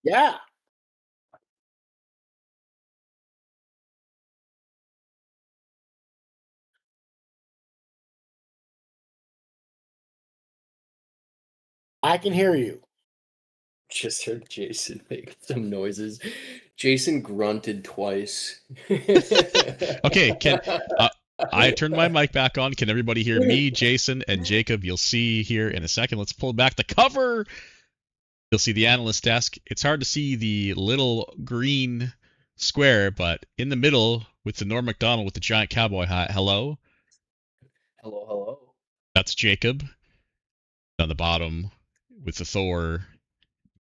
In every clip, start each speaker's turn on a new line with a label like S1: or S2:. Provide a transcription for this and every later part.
S1: Yeah. I can hear you.
S2: Just heard Jason make some noises. Jason grunted twice.
S3: Okay, I turned my mic back on. Can everybody hear me, Jason, and Jacob? You'll see here in a second. Let's pull back the cover. You'll see the analyst desk. It's hard to see the little green square, but in the middle with the Norm Macdonald with the giant cowboy hat. Hello.
S2: Hello, hello.
S3: That's Jacob. On the bottom with the Thor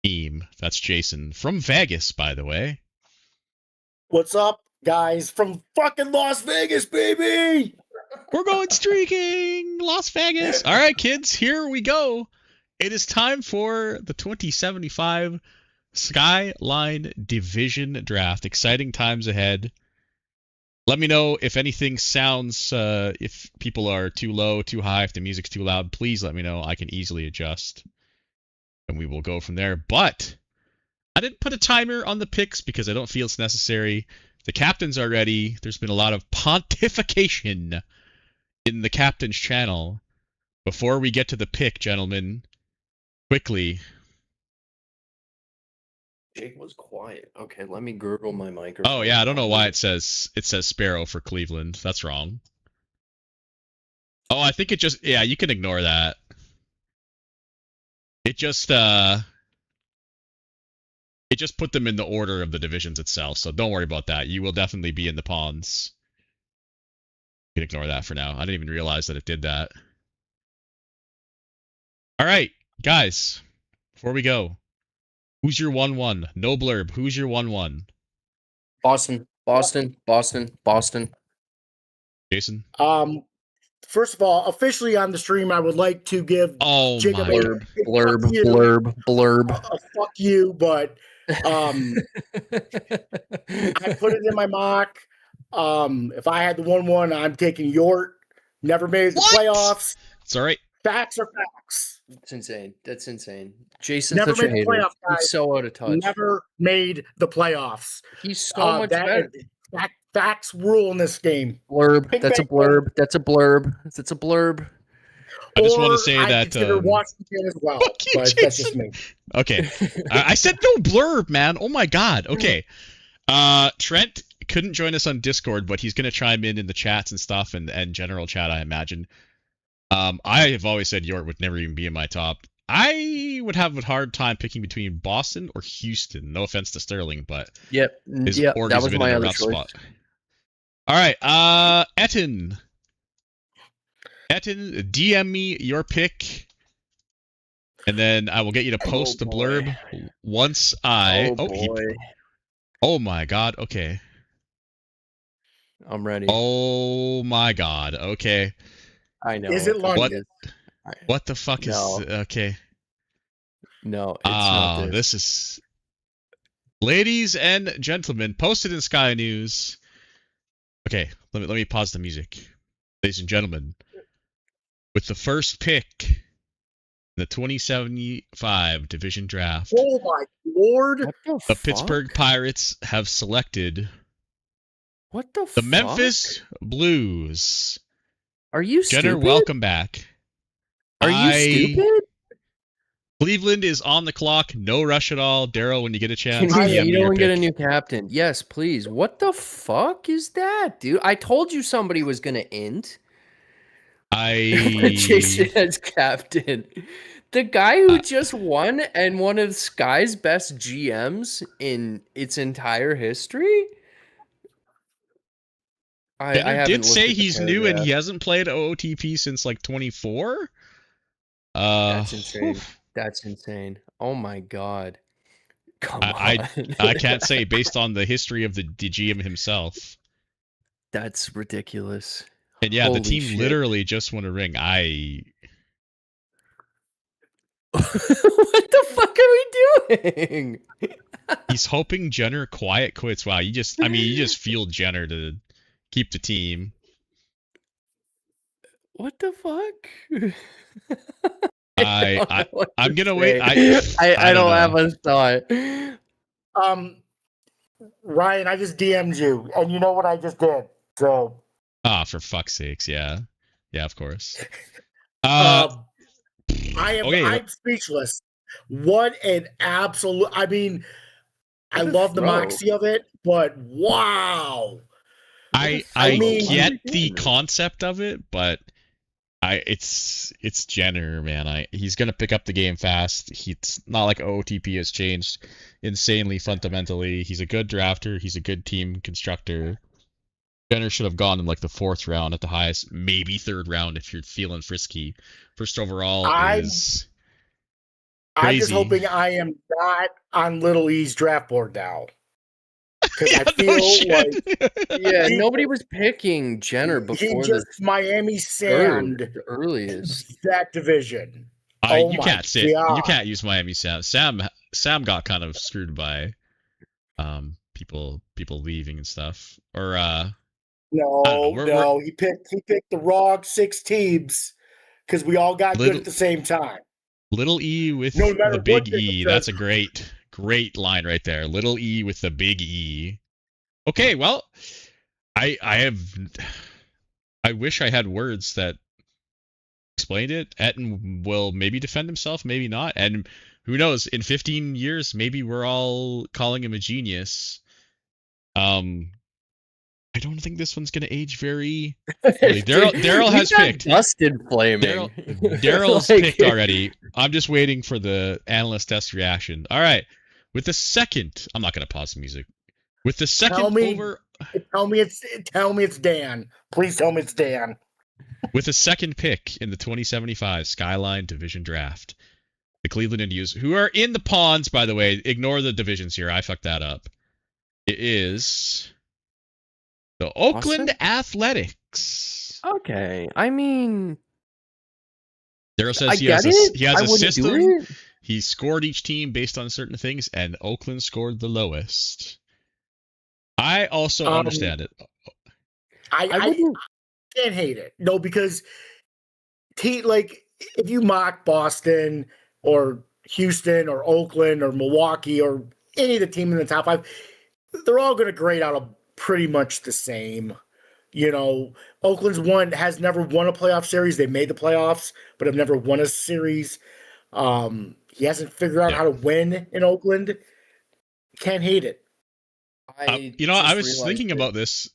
S3: meme. That's Jason from Vegas, by the way.
S1: What's up, guys? From fucking Las Vegas, baby!
S3: We're going streaking! Las Vegas! All right, kids, here we go. It is time for the 2075 Skyline Division Draft. Exciting times ahead. Let me know if anything sounds, if people are too low, too high, if the music's too loud. Please let me know. I can easily adjust. And we will go from there. But I didn't put a timer on the picks because I don't feel it's necessary. The captains are ready. There's been a lot of pontification in the captain's channel. Before we get to the pick, gentlemen, quickly.
S2: Jake was quiet. Okay, let me gurgle my microphone.
S3: Oh yeah, I don't know why it says Sparrow for Cleveland. That's wrong. Oh, I think it just, yeah, you can ignore that. It just put them in the order of the divisions itself, so don't worry about that. You will definitely be in the ponds. You can ignore that for now. I didn't even realize that it did that. All right, guys, before we go, who's your 1-1? No blurb. Who's your 1-1?
S2: Boston, Boston, Boston, Boston.
S3: Jason?
S1: First of all, officially on the stream, I would like to give Jacob
S2: blurb.
S1: A fuck you, but I put it in my mock. If I had the 1-1, I'm taking Yort. Never made the playoffs.
S3: It's all right.
S1: Facts are facts.
S2: That's insane. That's insane. Jason's
S1: never
S2: such
S1: made
S2: a
S1: the playoffs, guys.
S2: He's so out of touch.
S1: Never made the playoffs.
S2: He's so much better.
S1: Facts rule in this game.
S2: Blurb. That's a blurb. That's a blurb. That's a blurb.
S3: I just want to say
S1: I
S3: that
S1: consider Washington as well.
S3: Fuck you,
S1: but
S3: Jason.
S1: that's just me.
S3: Okay. I said no blurb, man. Oh my god. Okay. Trent couldn't join us on Discord, but he's gonna chime in the chats and stuff and general chat, I imagine. I have always said York would never even be in my top. I would have a hard time picking between Boston or Houston. No offense to Sterling, but
S2: that was my other choice. Spot.
S3: All right, Etten, DM me your pick, and then I will get you to post the blurb once I. Oh my god. Okay.
S2: I'm ready.
S3: Oh my god. Okay.
S2: I know.
S1: Is it London?
S3: What the fuck is okay?
S2: No, it's not
S3: this is, ladies and gentlemen, posted in Sky News. Okay, let me pause the music. Ladies and gentlemen, with the first pick in the 2075 division draft.
S1: Oh my lord!
S3: The Pittsburgh Pirates have selected the Memphis Blues.
S2: Are you
S3: Jenner,
S2: stupid?
S3: welcome back.
S2: Are you stupid?
S3: Cleveland is on the clock. No rush at all. Daryl, when you get a chance,
S2: you don't get a new captain. Yes, please. What the fuck is that, dude? I told you somebody was gonna int. Jason as captain. The guy who just won and one of Sky's best GMs in its entire history.
S3: I did say he's new and he hasn't played OOTP since like 24.
S2: That's insane. That's insane. Oh my god. Come on.
S3: I can't say based on the history of the GM himself.
S2: That's ridiculous.
S3: And yeah,
S2: Holy
S3: the team
S2: shit.
S3: literally just won a ring.
S2: What the fuck are we doing?
S3: He's hoping Jenner quiet quits. Wow, you just feel Jenner to keep the team.
S2: What the fuck?
S3: I'm gonna wait.
S2: I don't have a thought.
S1: Ryan, I just DM'd you, and you know what I just did. So,
S3: For fuck's sakes, yeah, of course.
S1: I'm speechless. What an absolute! I mean, I
S2: What a
S1: love the
S2: throw.
S1: moxie of it, but wow!
S3: I
S1: mean-
S3: get the concept of it, but it's Jenner, man. He's gonna pick up the game fast. He's not like OTP has changed insanely fundamentally. He's a good drafter. He's a good team constructor. Jenner should have gone in like the 4th round at the highest, maybe 3rd round if you're feeling frisky. First overall is
S1: I'm just
S3: crazy.
S1: hoping I am not on Little E's draft board now. Because
S3: Yeah,
S1: I feel
S3: no shit.
S1: like
S2: Yeah,
S1: He-
S2: nobody was picking Jenner
S1: he
S2: before
S1: just
S2: the
S1: Miami sand
S2: the earliest.
S1: that division. Oh
S3: You
S1: my
S3: can't say you
S1: God.
S3: can't use Miami Sam. Sam got kind of screwed by people leaving and stuff. Or
S1: No,
S3: know, we're-
S1: he picked the wrong 6 teams because we all got good
S3: Little-
S1: at the same time.
S3: Little E with
S1: No matter
S3: the
S1: what
S3: big
S1: this
S3: E.
S1: says.
S3: That's a great line right there. Little E with the big E. Okay, well, I wish I had words that explained it. Etten will maybe defend himself, maybe not. And who knows, in 15 years, maybe we're all calling him a genius. I don't think this one's gonna age very. Daryl has
S2: We got
S3: picked.
S2: Busted flaming.
S3: Daryl's
S2: Like-
S3: picked already. I'm just waiting for the analyst test reaction. All right, with the second, I'm not gonna pause the music. With the second
S1: Tell me-
S3: over,
S1: Tell me it's Dan. Please tell me it's Dan.
S3: with the second pick in the 2075 Skyline Division Draft, the Cleveland Indians, who are in the ponds, by the way, ignore the divisions here. I fucked that up. It is the Oakland Athletics.
S2: Okay, I mean,
S3: Daryl
S2: I
S3: says he
S2: get
S3: has
S2: it.
S3: he has
S2: I
S3: a
S2: wouldn't do
S3: system.
S2: it.
S3: He scored each team based on certain things, and Oakland scored the lowest. I also understand it.
S2: I wouldn't.
S1: Can't hate it. No, because like if you mock Boston or Houston or Oakland or Milwaukee or any of the team in the top 5, they're all going to grade out a pretty much the same. You know, Oakland's has never won a playoff series. They made the playoffs, but have never won a series. He hasn't figured out how to win in Oakland. Can't hate it.
S3: I
S2: just
S3: was
S2: realized
S3: thinking
S2: that-
S3: about this.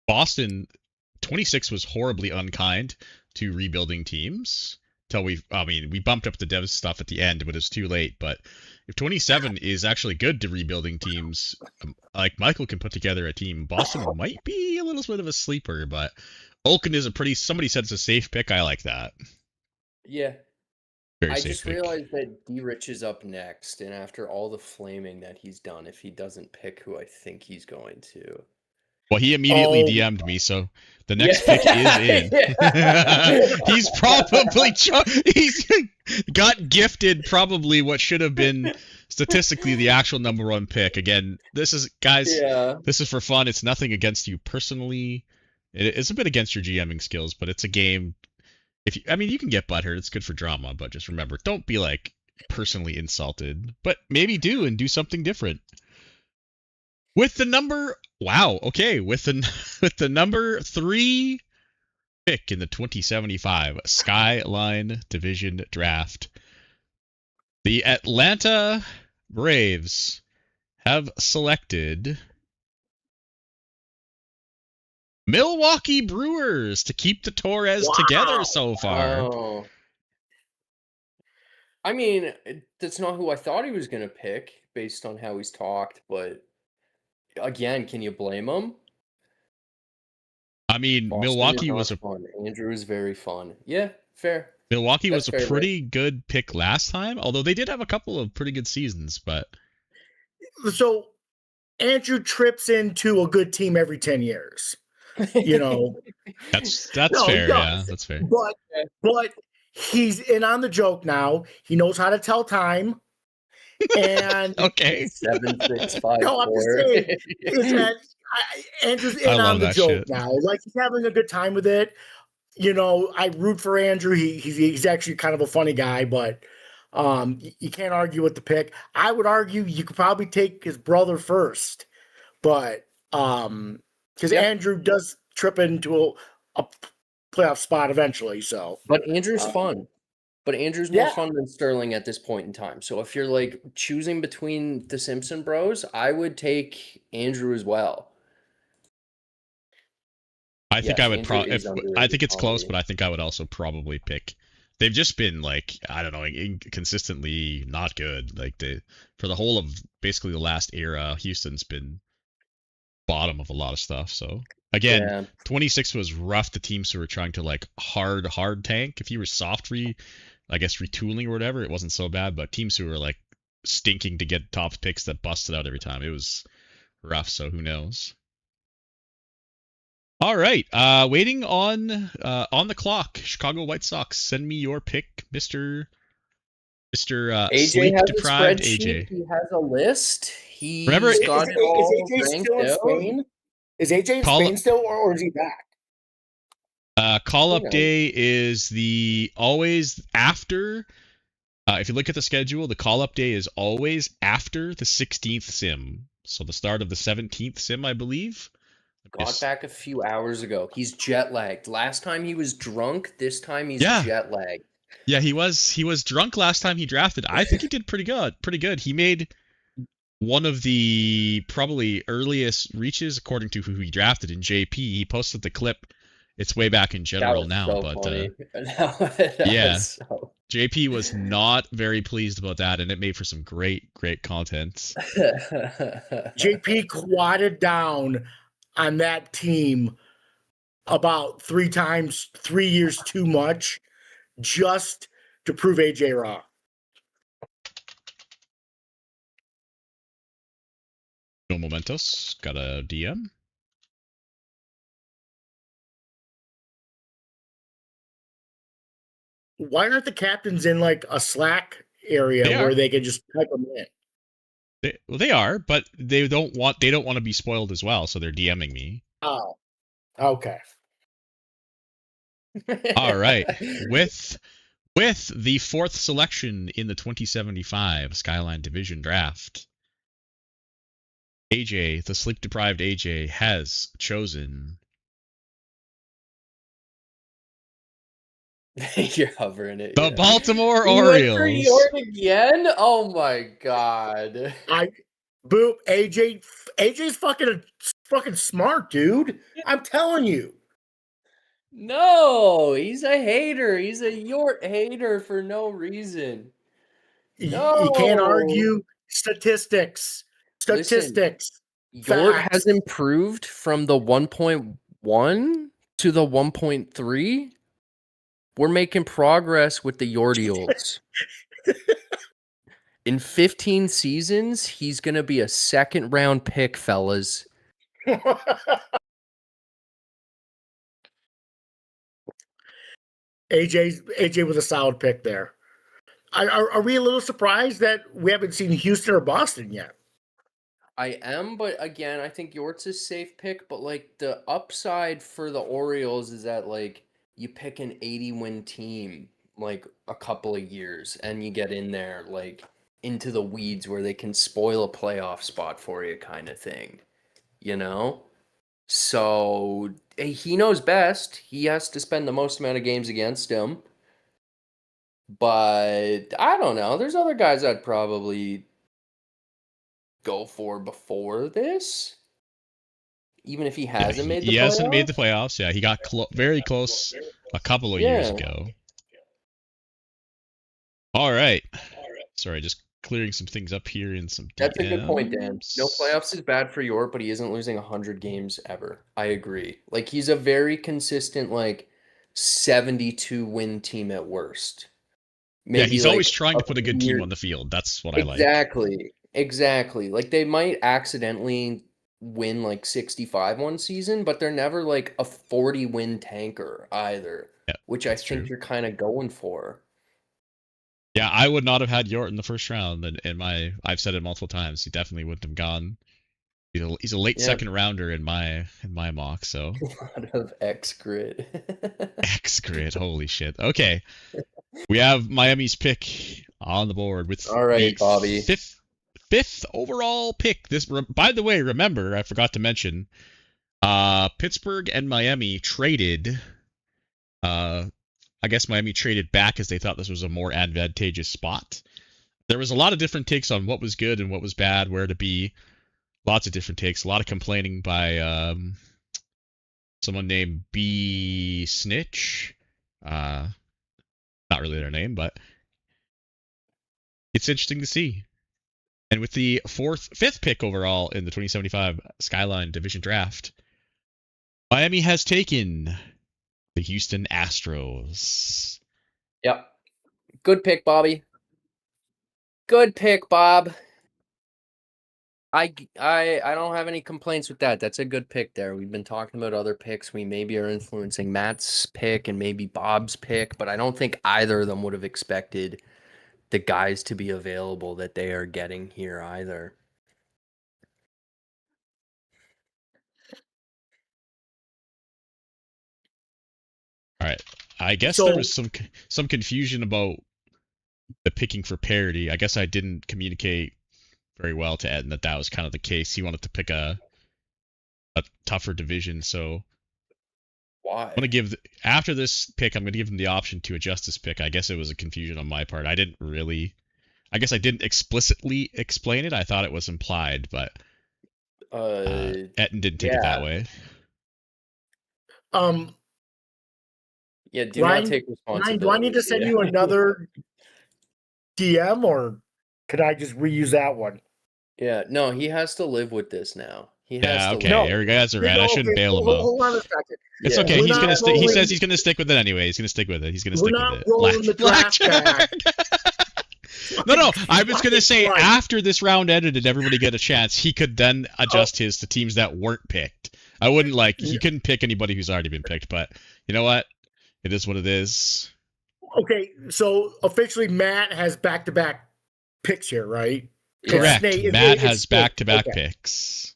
S3: Boston 26 was horribly unkind to rebuilding teams. We bumped up the dev stuff at the end, but it's too late. But if 27 is actually good to rebuilding teams, like Michael can put together a team, Boston might be a little bit of a sleeper, but Oakland is somebody said it's a safe pick. I like that.
S2: Yeah,
S3: Very
S2: I
S3: safe
S2: just
S3: pick.
S2: realized that D-Rich is up next, and after all the flaming that he's done, if he doesn't pick who I think he's going to,
S3: Well, he immediately
S1: Oh.
S3: DM'd me, so the next
S2: Yeah.
S3: pick is in. He's probably he's got gifted probably what should have been statistically the actual number 1 pick. Again, this is guys,
S2: yeah,
S3: this is for fun. It's nothing against you personally. It's a bit against your GMing skills, but it's a game. You can get butthurt. It's good for drama, but just remember, don't be like personally insulted. But maybe do something different. With the number, with the number 3 pick in the 2075 Skyline Division Draft, the Atlanta Braves have selected Milwaukee Brewers to keep the Torres together so far.
S2: Oh. I mean, that's not who I thought he was going to pick based on how he's talked, but again, can you blame him?
S3: I mean,
S2: Boston
S3: Milwaukee
S2: is
S3: was
S2: not fun. Andrew is very fun. Yeah, fair.
S3: Milwaukee was
S2: That's
S3: a
S2: fair,
S3: pretty good pick last time, although they did have a couple of pretty good seasons, but
S1: So Andrew trips into a good team every 10 years. You know,
S3: that's
S1: No,
S3: fair.
S1: no.
S3: Yeah, that's fair.
S1: but he's in on the joke now. He knows how to tell time. And
S3: Okay.
S2: 7-6-5-4.
S1: No, I'm just saying, it's that Andrew's in
S3: I love
S1: on the
S3: that
S1: joke
S3: shit.
S1: now. Like he's having a good time with it. You know, I root for Andrew. He's actually kind of a funny guy, but You can't argue with the pick. I would argue you could probably take his brother first, but because Andrew does trip into a playoff spot eventually. So,
S2: But Andrew's fun. But Andrew's more
S1: yeah.
S2: fun than Sterling at this point in time. So if you're like choosing between the Simpson Bros, I would take Andrew as well.
S3: I think I would
S2: Andrew
S3: probably.
S2: is
S3: I
S2: underrated
S3: think it's close,
S2: probably.
S3: but I think I would also probably pick. They've just been like, I don't know, consistently not good. Like for the whole of basically the last era, Houston's been bottom of a lot of stuff. So again,
S2: Yeah.
S3: 26 was rough. The teams who were trying to like hard tank. If you were soft I guess retooling or whatever, it wasn't so bad. But teams who were like stinking to get top picks that busted out every time, it was rough. So who knows? All right, waiting on the clock. Chicago White Sox, send me your pick, Mister
S2: AJ
S3: sleep
S2: has
S3: deprived
S2: a spreadsheet.
S3: AJ.
S2: He has a list. He's
S3: Remember,
S2: got it all
S1: is AJ
S2: ranked
S1: still in
S2: out.
S1: Spain? Is AJ in Spain still, or is he back?
S3: Call up day is the always after. If you look at the schedule, the call up day is always after the 16th sim. So the start of the 17th sim, I believe.
S2: Got back a few hours ago. He's jet lagged. Last time he was drunk. This time he's jet lagged.
S3: Yeah, he was drunk last time he drafted. I think he did pretty good. He made one of the probably earliest reaches according to who he drafted in JP. He posted the clip. It's way back in general now,
S2: so
S3: but JP was not very pleased about that, and it made for some great content.
S1: JP quadded down on that team about 3 times, 3 years too much, just to prove AJ wrong.
S3: No Momentos got a DM.
S1: Why aren't the captains in like a Slack area where they can just type them in?
S3: They are, but they don't want to be spoiled as well, so they're DMing me.
S1: Oh, okay.
S3: All right, with the 4th selection in the 2075 Skyline Division Draft, AJ, the sleep deprived AJ, has chosen.
S2: You're hovering it.
S3: The Baltimore Orioles.
S2: Again? Oh my god.
S1: Boop. AJ's fucking smart, dude. I'm telling you.
S2: No, he's a hater. He's a Yort hater for no reason.
S1: No. You can't argue statistics.
S2: Listen, Yort has improved from the 1.1 to the 1.3. We're making progress with the Yortioles. In 15 seasons, he's going to be a 2nd round pick, fellas.
S1: AJ was a solid pick there. Are we a little surprised that we haven't seen Houston or Boston yet?
S2: I am, but again, I think Yort's a safe pick. But like the upside for the Orioles is that like you pick an 80-win team like a couple of years, and you get in there like into the weeds where they can spoil a playoff spot for you, kind of thing. You know. So he knows best. He has to spend the most amount of games against him. But I don't know. There's other guys I'd probably go for before this. Even if he hasn't made the playoffs.
S3: He hasn't made the playoffs. Yeah, he got very close a couple of years ago. All right. Sorry, just clearing some things up here in some DMs.
S2: That's a good point, Dan. No playoffs is bad for York, but he isn't losing 100 games ever. I agree. Like, he's a very consistent, like, 72-win team at worst.
S3: Maybe he's always trying to put a good team on the field. That's what I like.
S2: Exactly. Like, they might accidentally win, like, 65 one season, but they're never, like, a 40-win tanker either, which I think you're kind of going for.
S3: Yeah, I would not have had Yort in the first round. I've said it multiple times. He definitely wouldn't have gone. He's a late 2nd rounder in my mock. So
S2: a lot of X grid.
S3: X grid, holy shit. Okay, we have Miami's pick on the board with
S2: All right,
S3: the
S2: Bobby.
S3: fifth overall pick. This, by the way, remember I forgot to mention, Pittsburgh and Miami traded. I guess Miami traded back as they thought this was a more advantageous spot. There was a lot of different takes on what was good and what was bad, where to be. Lots of different takes. A lot of complaining by someone named B Snitch. Not really their name, but it's interesting to see. And with the fifth pick overall in the 2075 Skyline Division Draft, Miami has taken the Houston Astros.
S2: Yep. Good pick, Bobby. Good pick, Bob. I don't have any complaints with that. That's a good pick there. We've been talking about other picks. We maybe are influencing Matt's pick and maybe Bob's pick, but I don't think either of them would have expected the guys to be available that they are getting here either.
S3: All right. I guess
S1: So-
S3: there was some confusion about the picking for parity. I guess I didn't communicate very well to Ed that was kind of the case. He wanted to pick a tougher division, so
S2: Why?
S3: I'm gonna give after this pick, I'm gonna give him the option to adjust his pick. I guess it was a confusion on my part. I guess I didn't explicitly explain it. I thought it was implied, but Etten didn't take it that way.
S2: Yeah, do
S1: Ryan,
S2: not take responsibility.
S1: do I need to send you another DM, or could I just reuse that one?
S2: Yeah, no, he has to live with this now. He has
S3: Yeah,
S2: to
S3: okay.
S1: No.
S3: You guys are right. I shouldn't bail him out.
S1: Hold on a second.
S3: It's
S2: Yeah.
S3: okay.
S1: We're
S3: He's
S1: not
S3: gonna stick. He
S1: rolling-
S3: says he's gonna stick with it anyway. He's gonna stick with it. He's gonna
S1: We're
S3: stick
S1: not
S3: with it.
S1: rolling the draft back.
S3: No. I was gonna say
S1: Right.
S3: after this round ended and everybody get a chance, he could then adjust his to teams that weren't picked. I wouldn't he couldn't pick anybody who's already been picked, but you know what? It is what it is.
S1: Okay, so officially Matt has back-to-back picks here, right?
S2: Yeah.
S3: Correct.
S1: Snake-
S3: Matt
S1: it's
S3: has
S1: Snake.
S3: back-to-back
S1: Okay.
S3: picks.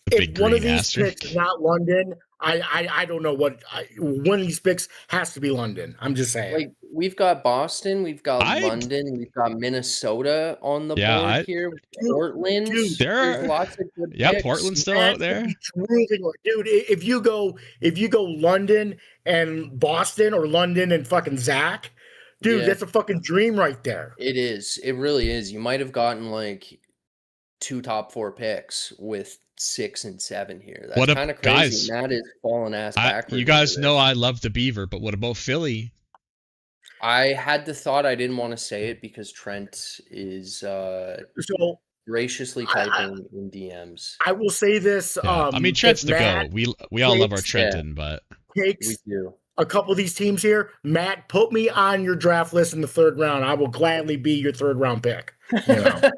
S3: The big
S1: If one of
S3: green
S1: these
S3: asterisk.
S1: picks is not London, I don't know what. One of these picks has to be London. I'm just saying.
S2: Like we've got Boston, we've got
S3: I-
S2: London, we've got Minnesota on the
S3: Yeah,
S2: board
S3: I-
S2: here. Portland,
S1: Dude,
S2: there's lots of good
S3: Yeah,
S2: picks.
S3: Portland's still
S1: Matt
S3: out there.
S1: could be drooping, dude. If you go London and Boston or London and fucking Zach, dude,
S2: Yeah.
S1: that's a fucking dream right there.
S2: It is. It really is. You might have gotten like 2 top 4 picks with 6 and 7 here. That's
S3: What up,
S2: kind of
S3: guys?
S2: crazy. Matt is falling ass backwards.
S3: You guys know I love the Beaver, but what about Philly?
S2: I had the thought I didn't want to say it because Trent is
S1: So
S2: graciously typing in DMs.
S1: I will say this.
S3: Yeah. I mean, Trent's
S1: if
S3: the
S1: Matt
S3: go. We all love our
S1: takes-
S3: Trenton, but
S1: takes
S2: We do.
S1: a couple of these teams here, Matt, put me on your draft list in the 3rd round. I will gladly be your 3rd round pick. You know?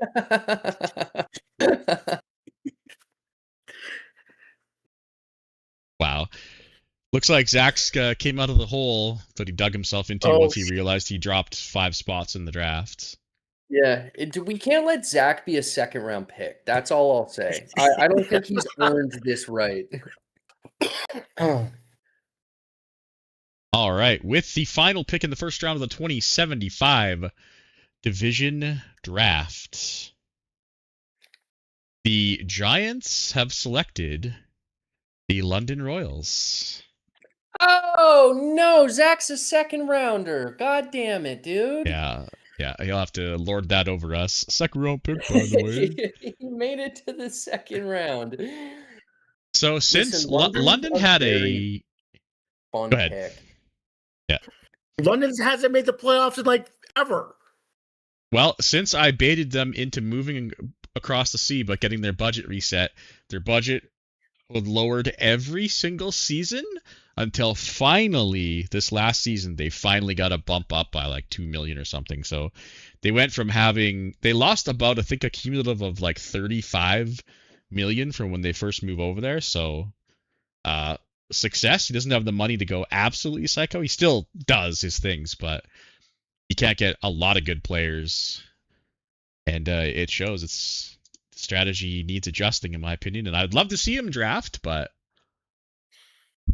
S3: wow. Looks like Zach's came out of the hole that he dug himself into
S1: Oh,
S3: once he realized he dropped 5 spots in the draft.
S2: Yeah, we can't let Zach be a 2nd round pick. That's all I'll say. I don't think he's earned this right.
S1: Oh.
S3: All right, with the final pick in the first round of the 2075 division draft, the Giants have selected the London Royals.
S2: Oh no, Zach's a 2nd rounder. God damn it, dude.
S3: Yeah, he'll have to lord that over us. 2nd round pick, by the way.
S2: He made it to the 2nd round.
S3: So since
S2: Listen,
S3: London
S2: London's
S3: had
S2: a
S3: a
S2: very Fun
S3: Go ahead.
S2: pick.
S1: London hasn't made the playoffs in like ever.
S3: Well, since I baited them into moving across the sea but getting their budget reset, their budget was lowered every single season until finally this last season they finally got a bump up by like 2 million or something. So they went from they lost about I think a cumulative of like 35 million from when they first moved over there. So success. He doesn't have the money to go absolutely psycho. He still does his things, but he can't get a lot of good players, and it shows. It's strategy needs adjusting, in my opinion. And I'd love to see him draft, but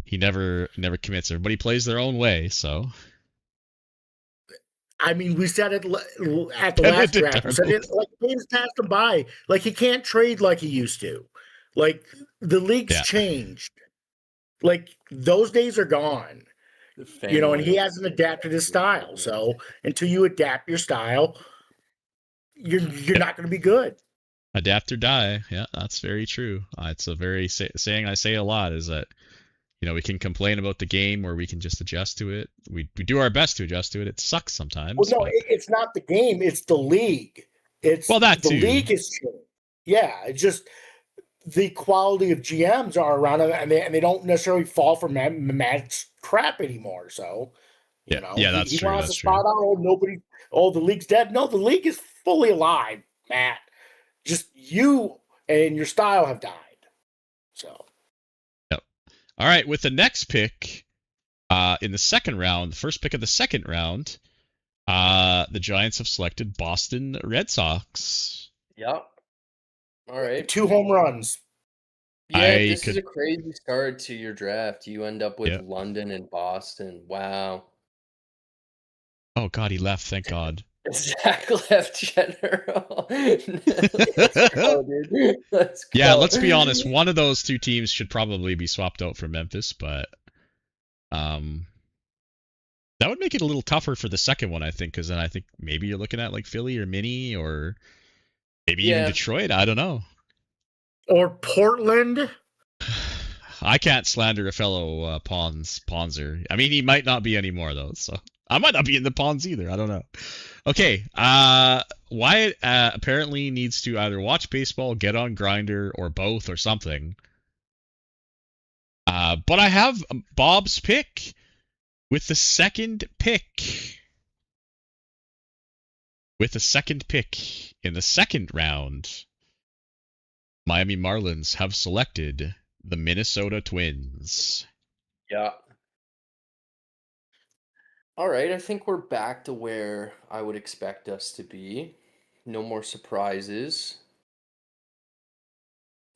S3: he never commits. Everybody plays their own way, so
S1: I mean, we said it at the
S3: Never
S1: last
S3: did
S1: draft. We said it
S3: Darnold.
S1: like things passed him by. Like he can't trade like he used to. Like the league's
S3: Yeah.
S1: changed. Like those days are gone. And he hasn't adapted his style. So until you adapt your style, you're not going to be good.
S3: Adapt or die. Yeah, that's very true. It's a very saying I say a lot is that we can complain about the game or we can just adjust to it. We do our best to adjust to it. It sucks sometimes.
S1: Well, no,
S3: but...
S1: it's not the game. It's the league.
S3: Well, that
S1: the
S3: too.
S1: league is changed. Yeah, it's just the quality of GMs are around it, and they don't necessarily fall for Matt's crap anymore. So,
S3: yeah, that's
S1: he
S3: true.
S1: wants
S3: That's
S1: to
S3: true.
S1: spot out, the league's dead. No, the league is fully alive, Matt. Just you and your style have died. So.
S3: Yep. All right, with the next pick in the second round, the first pick of the second round, the Giants have selected Boston Red Sox.
S2: Yep. All right.
S1: 2 home runs.
S2: Yeah, this is a crazy start to your draft. You end up with
S3: Yep.
S2: London and Boston. Wow.
S3: Oh, God, he left. Thank God.
S2: Zach left General. Let's go, dude. Let's go.
S3: Yeah, let's be honest. One of those two teams should probably be swapped out for Memphis, but that would make it a little tougher for the second one, I think, because then I think maybe you're looking at like Philly or Minnie or maybe even Detroit. I don't know.
S1: Or Portland.
S3: I can't slander a fellow Ponzer. I mean, he might not be anymore, though, so I might not be in the Pons either. I don't know. Okay, Wyatt apparently needs to either watch baseball, get on Grindr, or both, or something. But I have Bob's pick with the second pick. With the second pick in the second round, Miami Marlins have selected the Minnesota Twins.
S2: Yeah. All right, I think we're back to where I would expect us to be. No more surprises.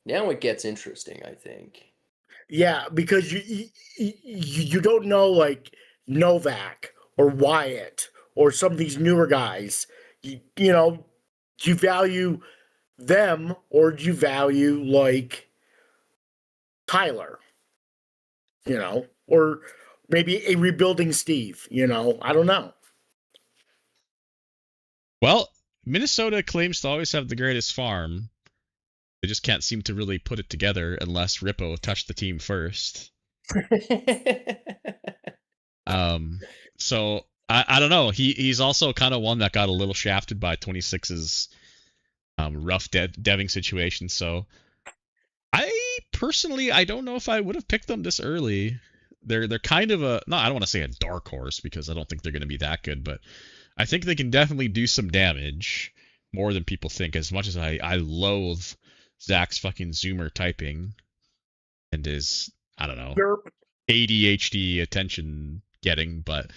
S2: Now it gets interesting, I think.
S1: Yeah, because you don't know like Novak or Wyatt or some of these newer guys. Do you value them or do you value like Tyler? Or maybe a rebuilding Steve, I don't know.
S3: Well, Minnesota claims to always have the greatest farm. They just can't seem to really put it together unless Rippo touched the team first. So I don't know. He's also kind of one that got a little shafted by 26's rough deving situation. So I personally, I don't know if I would have picked them this early. They're kind of I don't want to say a dark horse because I don't think they're going to be that good, but I think they can definitely do some damage more than people think. As much as I loathe Zach's fucking Zoomer typing and his, I don't know, ADHD attention getting, but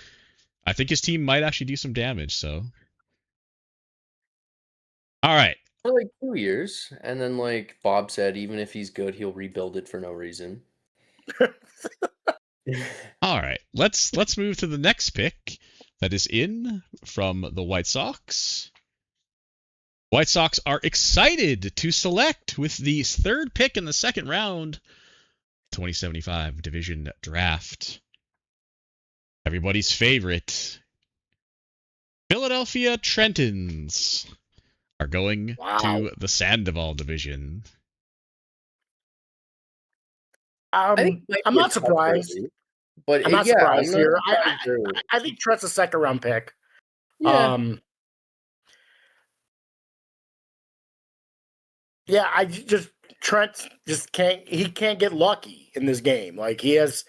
S3: I think his team might actually do some damage. So, all right.
S2: For like 2 years, and then like Bob said, even if he's good, he'll rebuild it for no reason.
S3: All right, let's move to the next pick that is in from the White Sox. White Sox are excited to select with the third pick in the second round, 2075 division draft. Everybody's favorite, Philadelphia Trentons, are going to the Sandoval division.
S1: I'm not surprised.
S2: But
S1: I'm not surprised here. I think Trent's a second round pick.
S2: Yeah.
S1: Yeah, Trent just can't get lucky in this game. Like he has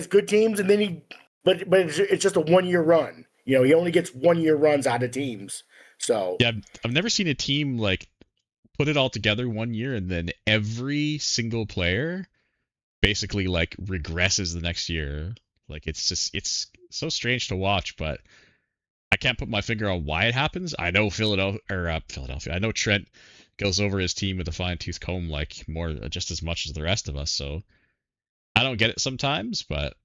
S1: good teams, and then but it's just a 1 year run. He only gets 1 year runs out of teams. So
S3: yeah, I've never seen a team like put it all together 1 year and then every single player basically like regresses the next year. Like it's so strange to watch, but I can't put my finger on why it happens. I know Philadelphia. I know Trent goes over his team with a fine-tooth comb like just as much as the rest of us. So I don't get it sometimes, but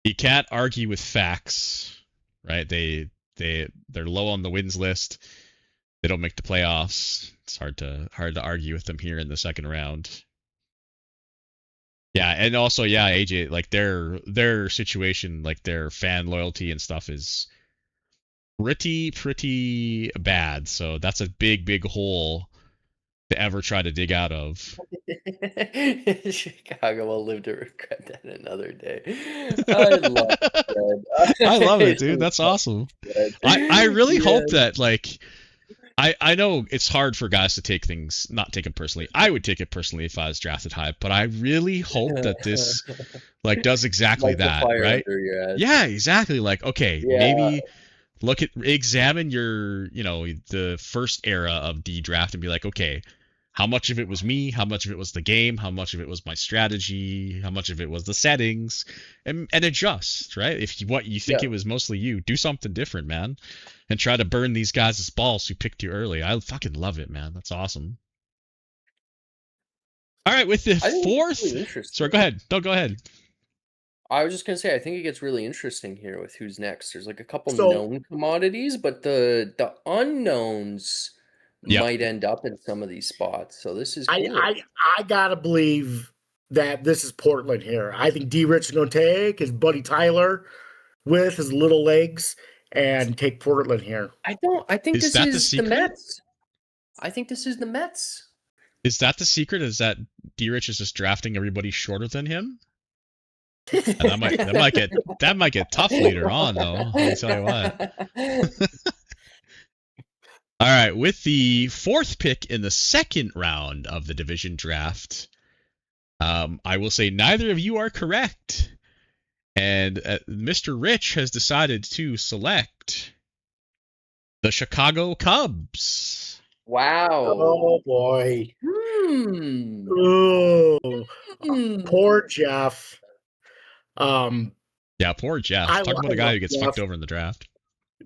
S3: you can't argue with facts right? They're low on the wins list. They don't make the playoffs. It's hard to argue with them here in the second round. Yeah, and also AJ, like their situation, like their fan loyalty and stuff is pretty bad. So that's a big hole to ever try to dig out of.
S2: Chicago will live to regret that another day. I love it.
S3: I love it, dude. That's awesome. I really hope that, like, I know it's hard for guys to take things, not take it personally. I would take it personally if I was drafted high, but I really hope that this like does exactly that, right? Yeah, exactly. Like, okay, maybe examine your, the first era of D draft and be like, okay, how much of it was me? How much of it was the game? How much of it was my strategy? How much of it was the settings? And adjust, right? If what you think it was mostly you, do something different, man. And try to burn these guys' balls who picked you early. I fucking love it, man. That's awesome. All right, with the fourth.
S2: Really
S3: sorry, go ahead. No, go ahead.
S2: I was just gonna say, I think it gets really interesting here with who's next. There's like a couple known commodities, but the unknowns might end up in some of these spots. So this is cool.
S1: I gotta believe that this is Portland here. I think D Rich is gonna take his buddy Tyler with his little legs and take Portland here.
S2: I think this is the Mets. I think this is the Mets.
S3: Is that the secret? Is that D Rich is just drafting everybody shorter than him? And that might get tough later on, though. I'll tell you what. All right, with the fourth pick in the second round of the division draft, I will say neither of you are correct. And Mr. Rich has decided to select the Chicago Cubs.
S2: Wow.
S1: Oh, boy. Oh, poor Jeff.
S3: Yeah, poor Jeff. Talk about a guy who gets fucked over in the draft.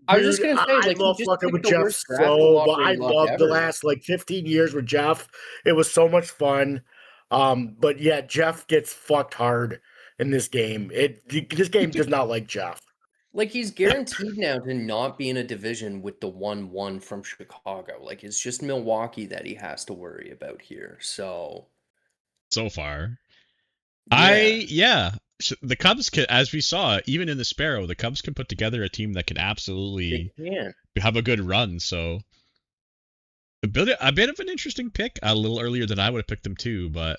S2: I was just gonna say,
S1: I love fucking with Jeff so, but I love the last 15 years with Jeff. It was so much fun. But yeah, Jeff gets fucked hard in this game. This game does not like Jeff.
S2: Like, he's guaranteed now to not be in a division with the 1-1 from Chicago. Like, it's just Milwaukee that he has to worry about here. So
S3: far, the Cubs can, as we saw, even in the Sparrow, the Cubs can put together a team that can absolutely have a good run. So a bit of an interesting pick, a little earlier than I would have picked them too. But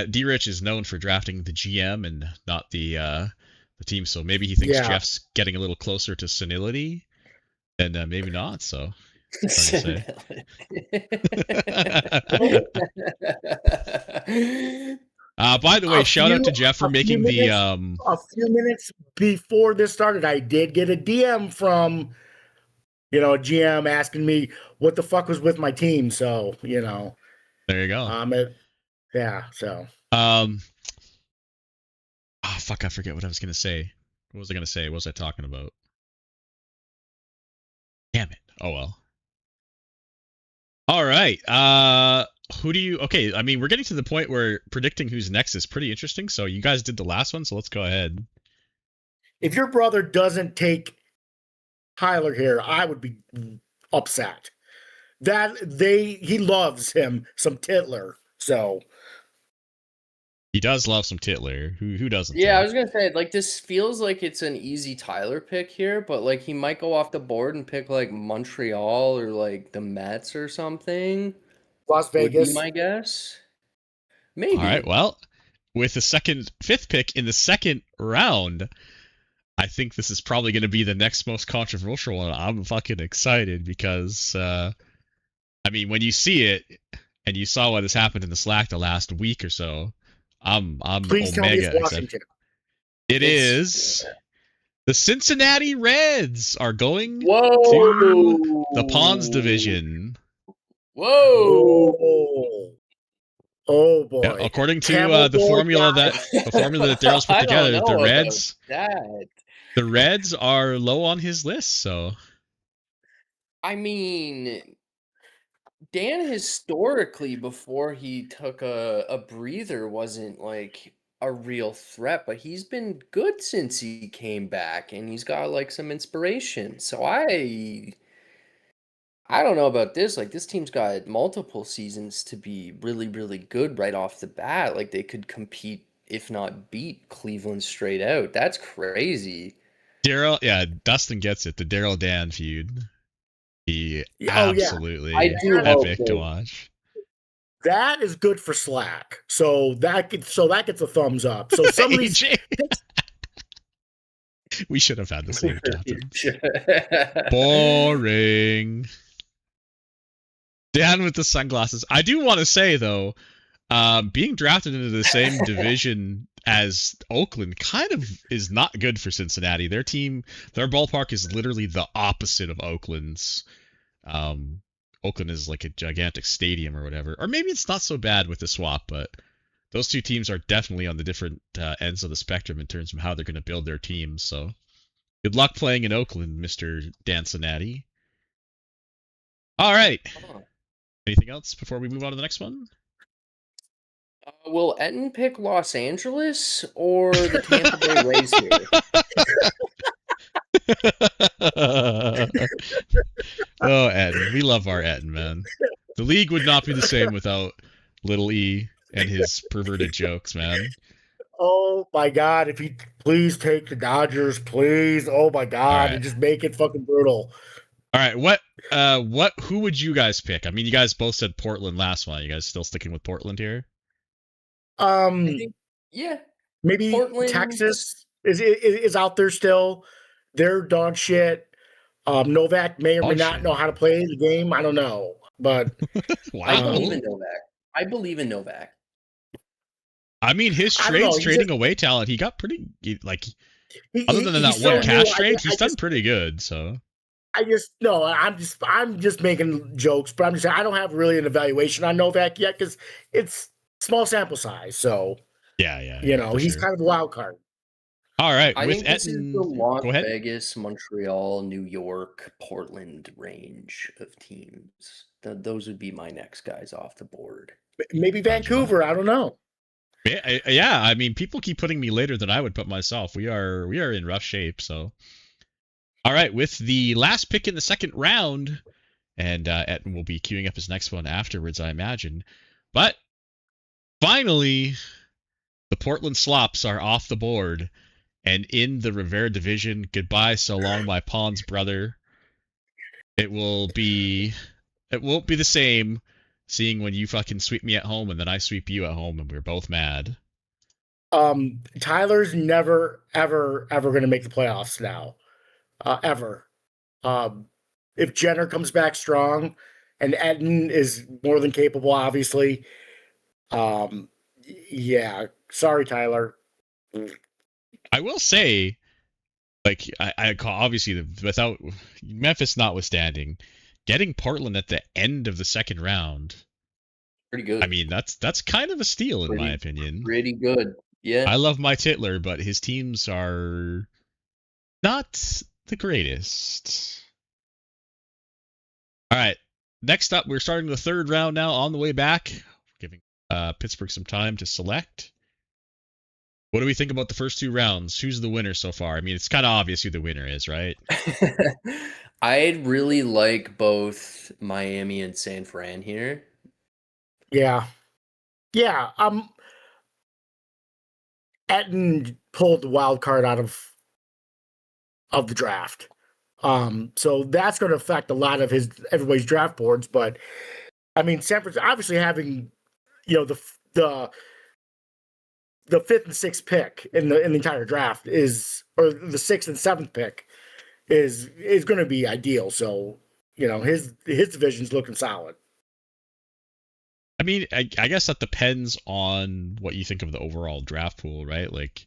S3: D Rich is known for drafting the GM and not the team, so maybe he thinks Jeff's getting a little closer to senility, and maybe not. So by the way, shout out to Jeff for making
S1: a few minutes before this started, I did get a DM from a GM asking me what the fuck was with my team. So
S3: there you go.
S1: So
S3: fuck, I forget what I was gonna say. What was I gonna say? What was I talking about? Damn it. Oh well. All right. Who do you? Okay, I mean, we're getting to the point where predicting who's next is pretty interesting. So you guys did the last one, so let's go ahead.
S1: If your brother doesn't take Tyler here, I would be upset. He loves him some Titler, so.
S3: He does love some Titler. Who doesn't?
S2: Yeah, I was gonna say, like, this feels like it's an easy Tyler pick here, but like he might go off the board and pick like Montreal or like the Mets or something.
S1: Las Vegas,
S2: would be my guess. Maybe.
S3: All right. Well, with the fifth pick in the second round, I think this is probably going to be the next most controversial one. I'm fucking excited because, I mean, when you see it and you saw what has happened in the Slack the last week or so. I'm
S1: Please
S3: omega excited. It is the Cincinnati Reds are going to the Pawns division.
S2: Whoa!
S1: Oh boy!
S3: Yeah, according to the formula that Daryl's put together, the Reds are low on his list. So,
S2: I mean, Dan historically, before he took a breather, wasn't like a real threat, but he's been good since he came back, and he's got like some inspiration. So I don't know about this. Like this team's got multiple seasons to be really, really good right off the bat. Like they could compete, if not beat Cleveland straight out. That's crazy.
S3: Daryl, yeah, Dustin gets it. The Daryl Dan feud. He
S1: Oh, yeah.
S3: absolutely
S2: I do hope
S3: epic to
S2: they-
S3: watch.
S1: That is good for Slack. So that gets a thumbs up. So some of these
S3: AJ. We should have had the same captain.
S2: Yeah.
S3: Boring. Dan with the sunglasses. I do want to say though, being drafted into the same division as Oakland kind of is not good for Cincinnati. Their ballpark is literally the opposite of Oakland's. Oakland is like a gigantic stadium or whatever. Or maybe it's not so bad with the swap, but those two teams are definitely on the different ends of the spectrum in terms of how they're going to build their teams. So good luck playing in Oakland, Mr. Cincinnati. All right.
S2: Huh.
S3: Anything else before we move on to the next one?
S2: Will Etten pick Los Angeles or the Tampa Bay Rays here?
S3: Oh, Etten. We love our Etten, man. The league would not be the same without Little E and his perverted jokes, man.
S1: Oh my God! If he please take the Dodgers, please. Oh my God!
S3: right.
S1: And just make it fucking brutal.
S3: All right, who would you guys pick? I mean, you guys both said Portland last one. You guys still sticking with Portland here?
S2: I think, yeah.
S1: Maybe
S2: Portland-
S1: Texas is out there still. They're dog shit. Novak may or may
S3: Dog
S1: not
S3: shit.
S1: know how to play the game. I don't know, but
S2: I
S3: Wow.
S2: believe in Novak. I believe in Novak.
S3: I mean, his
S1: I don't
S3: trades
S1: know, he's
S3: trading away talent, he got pretty like.
S1: he-
S3: Other
S1: he-
S3: than
S1: he's
S3: that
S1: so
S3: one
S1: new.
S3: cash
S1: I-
S3: trade,
S1: I
S3: he's done
S1: just-
S3: pretty good. So
S1: I'm just making jokes, but I'm just saying I don't have really an evaluation on Novak yet because it's small sample size. So
S3: yeah,
S1: he's
S3: sure.
S1: kind of a wild card.
S3: All right.
S2: I
S3: with
S2: think this is
S3: Etten,
S2: the Las
S3: go ahead.
S2: Vegas, Montreal, New York, Portland range of teams. Those would be my next guys off the board.
S1: Maybe Vancouver. I don't know.
S3: Yeah, I mean, people keep putting me later than I would put myself. We are in rough shape. So, all right, with the last pick in the second round, and Etten will be queuing up his next one afterwards, I imagine. But finally, the Portland Slops are off the board, and in the Rivera division. Goodbye, so long, my Pawns brother. It won't be the same. Seeing when you fucking sweep me at home and then I sweep you at home and we're both mad.
S1: Tyler's never, ever, ever going to make the playoffs now. Ever. If Jenner comes back strong and Etten is more than capable, obviously. Yeah. Sorry, Tyler.
S3: I will say, like, I obviously, without Memphis notwithstanding, getting Portland at the end of the second round,
S2: Pretty good.
S3: I mean, that's kind of a steal in my opinion.
S2: Pretty good. Yeah.
S3: I love my Titler, but his teams are not the greatest. All right, next up, we're starting the third round now. On the way back, giving Pittsburgh some time to select. What do we think about the first two rounds? Who's the winner so far? I mean, it's kind of obvious who the winner is, right?
S2: I really like both Miami and San Fran here.
S1: Yeah. Yeah. Etten pulled the wild card out of the draft. So that's going to affect a lot of everybody's draft boards. But I mean, San Francisco obviously having, the fifth and sixth pick in the entire draft or the sixth and seventh pick is going to be ideal. So, his division's looking solid.
S3: I mean, I guess that depends on what you think of the overall draft pool, right? Like,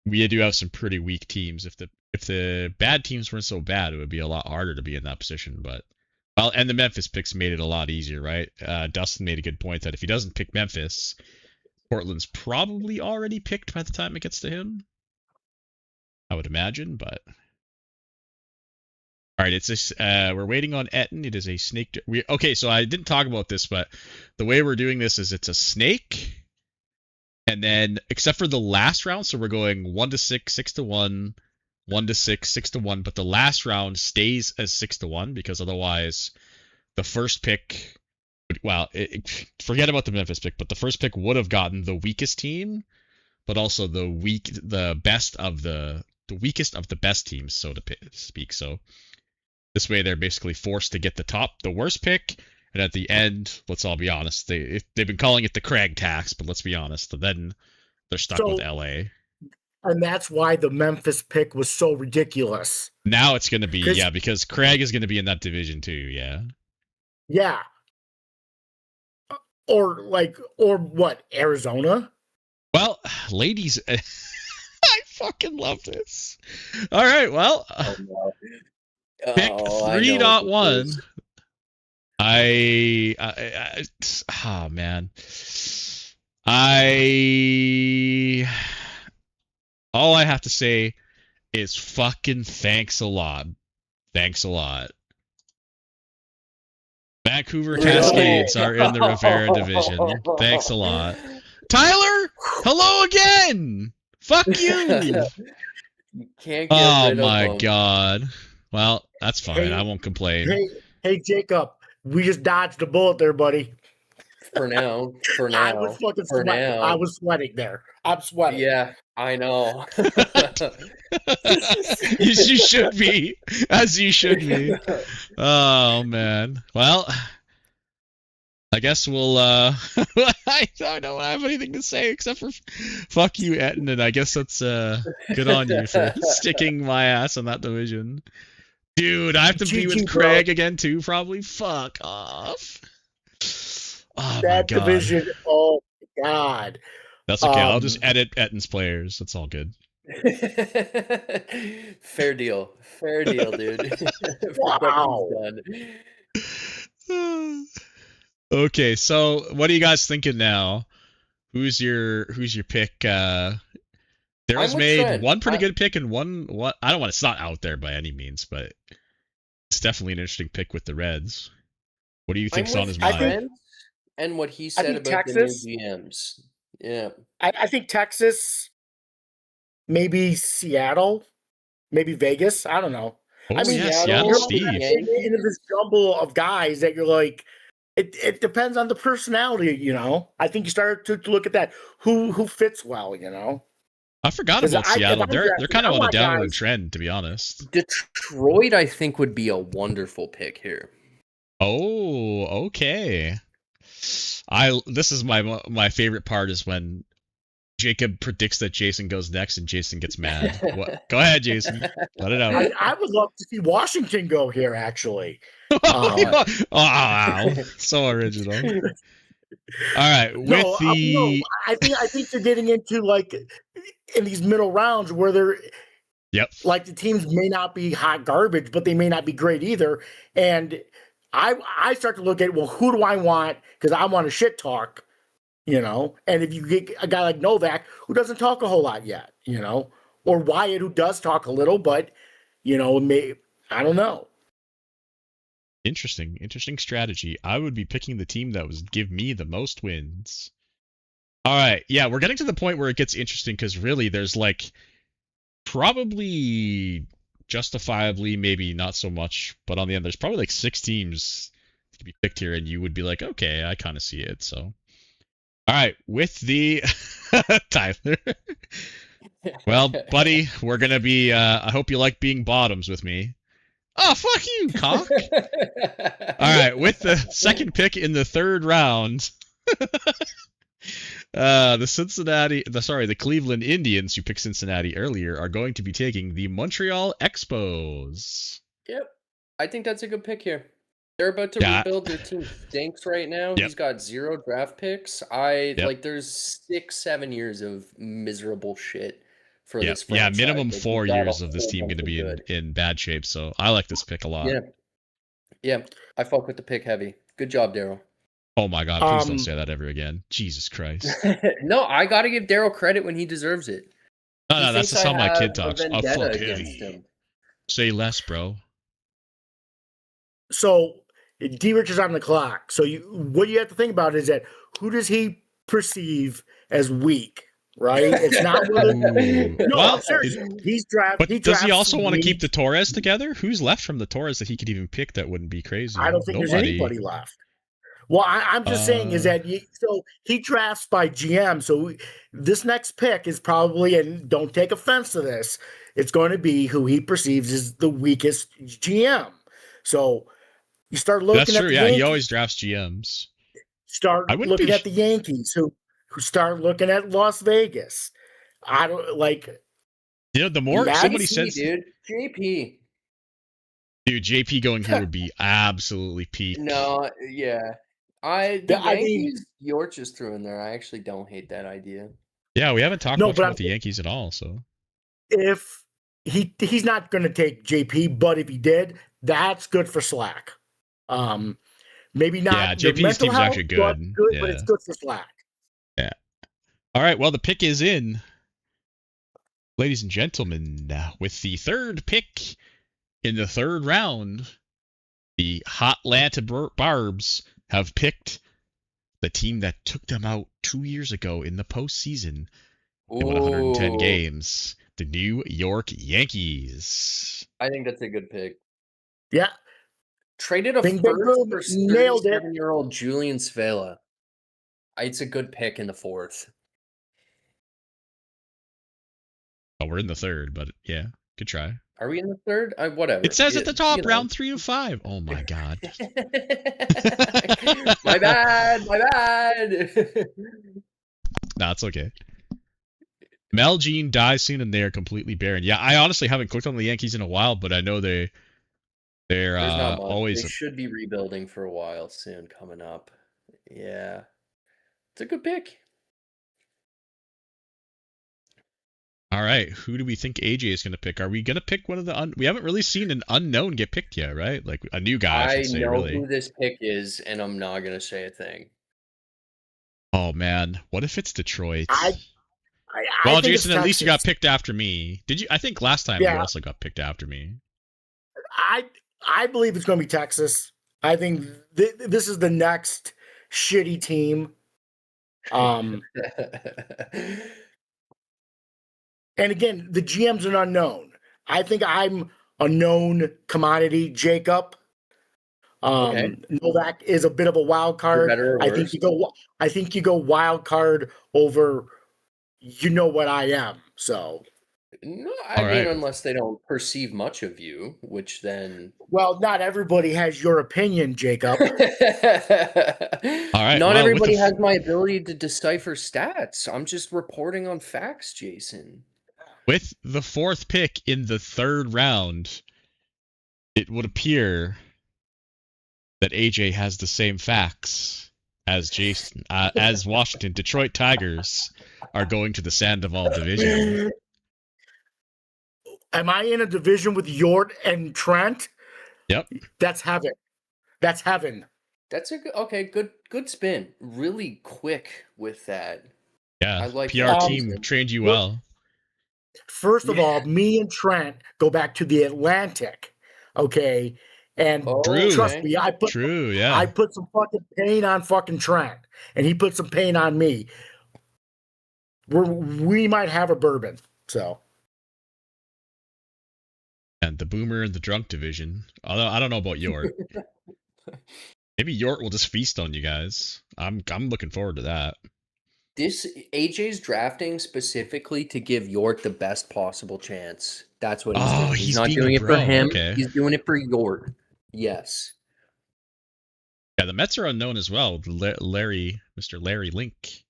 S3: we do have some pretty weak teams. If the bad teams weren't so bad, it would be a lot harder to be in that position. But and the Memphis picks made it a lot easier, right? Dustin made a good point that if he doesn't pick Memphis, Portland's probably already picked by the time it gets to him. I would imagine, but all right, it's this. We're waiting on Etten. It is a snake. Okay, so I didn't talk about this, but the way we're doing this is it's a snake, And then, except for the last round, so we're going 1-6, 6-1, 1-6, 6-1, but the last round stays as 6-1 because otherwise, the first pick, well, forget about the Memphis pick, but the first pick would have gotten the weakest team, but also the weakest of the best teams, so to speak. So this way, they're basically forced to get the worst pick. And at the end, let's all be honest, they've been calling it the Craig tax, but let's be honest, then they're stuck with LA.
S1: And that's why the Memphis pick was so ridiculous.
S3: Now it's going to be, because Craig is going to be in that division too, yeah.
S1: Yeah. Or what, Arizona?
S3: Well, ladies, I fucking love this. All right, well, pick 3.1. Oh man, all I have to say is fucking thanks a lot. Thanks a lot. Vancouver Cascades are in the Rivera division. Thanks a lot. Tyler, hello again. Fuck you.
S2: Can't get rid of them.
S3: God. Well, that's fine. I won't complain.
S1: Hey, Jacob. We just dodged a bullet there, buddy.
S2: For now.
S1: I was fucking sweating. I was sweating there. I'm sweating.
S2: Yeah, I know.
S3: you should be. As you should be. Oh, man. Well, I guess we'll, I don't have anything to say except for fuck you, Etten, and I guess that's good on you for sticking my ass in that division. Dude, I have to be with Craig again too, probably. Fuck off. Oh,
S1: that
S3: my God.
S1: division, oh my God.
S3: That's okay. I'll just edit Etten's players. That's all good.
S2: Fair deal, dude.
S1: Wow.
S3: Okay, so what are you guys thinking now? Who's your pick? Daryl's made one pretty good pick and one I don't want it's not out there by any means, but it's definitely an interesting pick with the Reds. What do you think's on his mind?
S2: And what he said about Texas, the new GMs. Yeah.
S1: I think Texas, maybe Seattle, maybe Vegas. I don't know.
S3: Oh, I mean, Seattle Steve.
S1: Into this jumble of guys that you're like, it depends on the personality, you know. I think you start to look at that. Who fits well, you know.
S3: I forgot about Seattle. They're kind of on a downward trend, to be honest.
S2: Detroit, I think, would be a wonderful pick here.
S3: Oh, okay. This is my favorite part is when Jacob predicts that Jason goes next and Jason gets mad. Go ahead, Jason. Let it out.
S1: I would love to see Washington go here, actually.
S3: Wow, so original. All right,
S1: I think they're getting into like in these middle rounds where they're like the teams may not be hot garbage, but they may not be great either. And I start to look at, well, who do I want? Because I want to shit talk, you know. And if you get a guy like Novak who doesn't talk a whole lot yet, you know, or Wyatt who does talk a little, but you know, I don't know.
S3: Interesting strategy. I would be picking the team that would give me the most wins. All right, yeah, we're getting to the point where it gets interesting because really there's like probably justifiably, maybe not so much, but on the end, there's probably like 6 teams to be picked here, and you would be like, okay, I kind of see it. So, all right, with the Tyler. Well, buddy, we're gonna be. I hope you like being bottoms with me. Oh, fuck you, cock. All right, with the second pick in the third round, the Cleveland Indians, who picked Cincinnati earlier, are going to be taking the Montreal Expos.
S2: Yep, I think that's a good pick here. They're about to rebuild. Their team stinks right now. Yep. He's got 0 draft picks. There's 6-7 years of miserable shit. For this franchise.
S3: Yeah, minimum 4 years of this team going to be in bad shape. So I like this pick a lot.
S2: Yeah, I fuck with the pick heavy. Good job, Daryl.
S3: Oh my God, please don't say that ever again. Jesus Christ.
S2: No, I got to give Daryl credit when he deserves it.
S3: No, that's just how my kid talks. I fuck heavy. Say less, bro.
S1: So D-Rich is on the clock. So what you have to think about is that who does he perceive as weak, right? It's not whether.
S3: Ooh.
S1: No,
S3: Well,
S1: seriously, he's drafted.
S3: But does he also want to keep the Torres together? Who's left from the Torres that he could even pick that wouldn't be crazy?
S1: I don't think there's anybody left. Well, I'm just saying is that so he drafts by GM. So this next pick is probably, and don't take offense to this, it's going to be who he perceives as the weakest GM. So you start looking
S3: That's
S1: at
S3: true.
S1: the
S3: Yeah,
S1: Yankees,
S3: he always drafts GMs.
S1: start
S3: I wouldn't
S1: looking
S3: be
S1: at the Yankees, who start looking at Las Vegas. I don't like.
S3: You know, the more
S1: Yeah,
S3: somebody
S2: JP,
S3: says,
S2: dude, JP.
S3: dude, JP going here would be absolutely peak.
S2: No, yeah. The
S1: Yeah, I mean-
S2: Yankees, York just threw in there. I actually don't hate that idea.
S3: Yeah, we haven't talked
S1: No,
S3: much
S1: but
S3: about the Yankees at all. So
S1: If he's not going to take JP, but if he did, that's good for Slack. Maybe not.
S3: Yeah,
S1: the
S3: JP's
S1: mental
S3: team's
S1: health,
S3: actually
S1: but
S3: good.
S1: but
S3: Yeah.
S1: it's good for Slack.
S3: All right, well, the pick is in. Ladies and gentlemen, with the third pick in the third round, the Hotlanta Barbs have picked the team that took them out 2 years ago in the postseason. They won 110
S2: Ooh,
S3: games. The New York Yankees.
S2: I think that's a good pick.
S1: Yeah,
S2: Traded a
S1: Bing, bing,
S2: first
S1: boom.
S2: for
S1: Nailed it.
S2: 37-year-old Julian Svela. It's a good pick in the fourth.
S3: Oh, we're in the third, but yeah, good try.
S2: Are we in the third? Whatever.
S3: It says at the top,
S2: you know.
S3: round 3 of 5. Oh my god.
S2: My bad. My bad.
S3: Nah, it's okay. Mel Jean dies soon and they are completely barren. Yeah, I honestly haven't clicked on the Yankees in a while, but I know they're
S2: There's not much.
S3: always
S2: They should be rebuilding for a while soon coming up. Yeah. It's a good pick.
S3: All right. Who do we think AJ is going to pick? Are we going to pick one of the we haven't really seen an unknown get picked yet, right? Like a new guy, I
S2: I
S3: should say,
S2: know
S3: really.
S2: who this pick is, and I'm not going to say a thing.
S3: Oh man, what if it's Detroit?
S1: I
S3: Well,
S1: think it's
S3: Jason, at least you got
S1: Texas.
S3: picked after me. Did you? I think last time you
S1: Yeah.
S3: also got picked after me.
S1: I believe it's going to be Texas. I think this is the next shitty team. And again, the GM's an unknown. I think I'm a known commodity, Jacob.
S2: Okay.
S1: Novak is a bit of a wild
S2: For
S1: card.
S2: better or
S1: I
S2: worse.
S1: think you go wild card over. You know what I am. So
S2: No, I
S3: All
S2: mean,
S3: right.
S2: unless they don't perceive much of you, which then.
S1: well, not everybody has your opinion, Jacob.
S2: All
S3: right,
S2: Not
S3: well,
S2: everybody
S3: with the
S2: has my ability to decipher stats. I'm just reporting on facts, Jason.
S3: With the fourth pick in the third round, it would appear that AJ has the same facts as Jason, as Washington. Detroit Tigers are going to the Sandoval division.
S1: Am I in a division with Yort and Trent?
S3: Yep.
S1: That's heaven. That's heaven.
S2: That's a good spin. Really quick with that.
S3: Yeah,
S2: I like
S3: PR
S2: that.
S3: team trained you well.
S1: First of all, me and Trent go back to the Atlantic. Okay. And
S3: True.
S1: trust
S2: okay.
S1: me, I
S3: True, yeah.
S1: put some fucking pain on fucking Trent, and he put some pain on me. We might have a bourbon. So
S3: And the Boomer and the Drunk division. Although I don't know about Yort. Maybe Yort will just feast on you guys. I'm looking forward to that.
S2: This AJ's drafting specifically to give York the best possible chance. That's what he's
S3: Oh,
S2: doing.
S3: he's
S2: He's not
S3: being a
S2: doing it for
S3: bro,
S2: him.
S3: okay.
S2: He's doing it for York. Yes.
S3: Yeah, the Mets are unknown as well. Mr. Larry Link.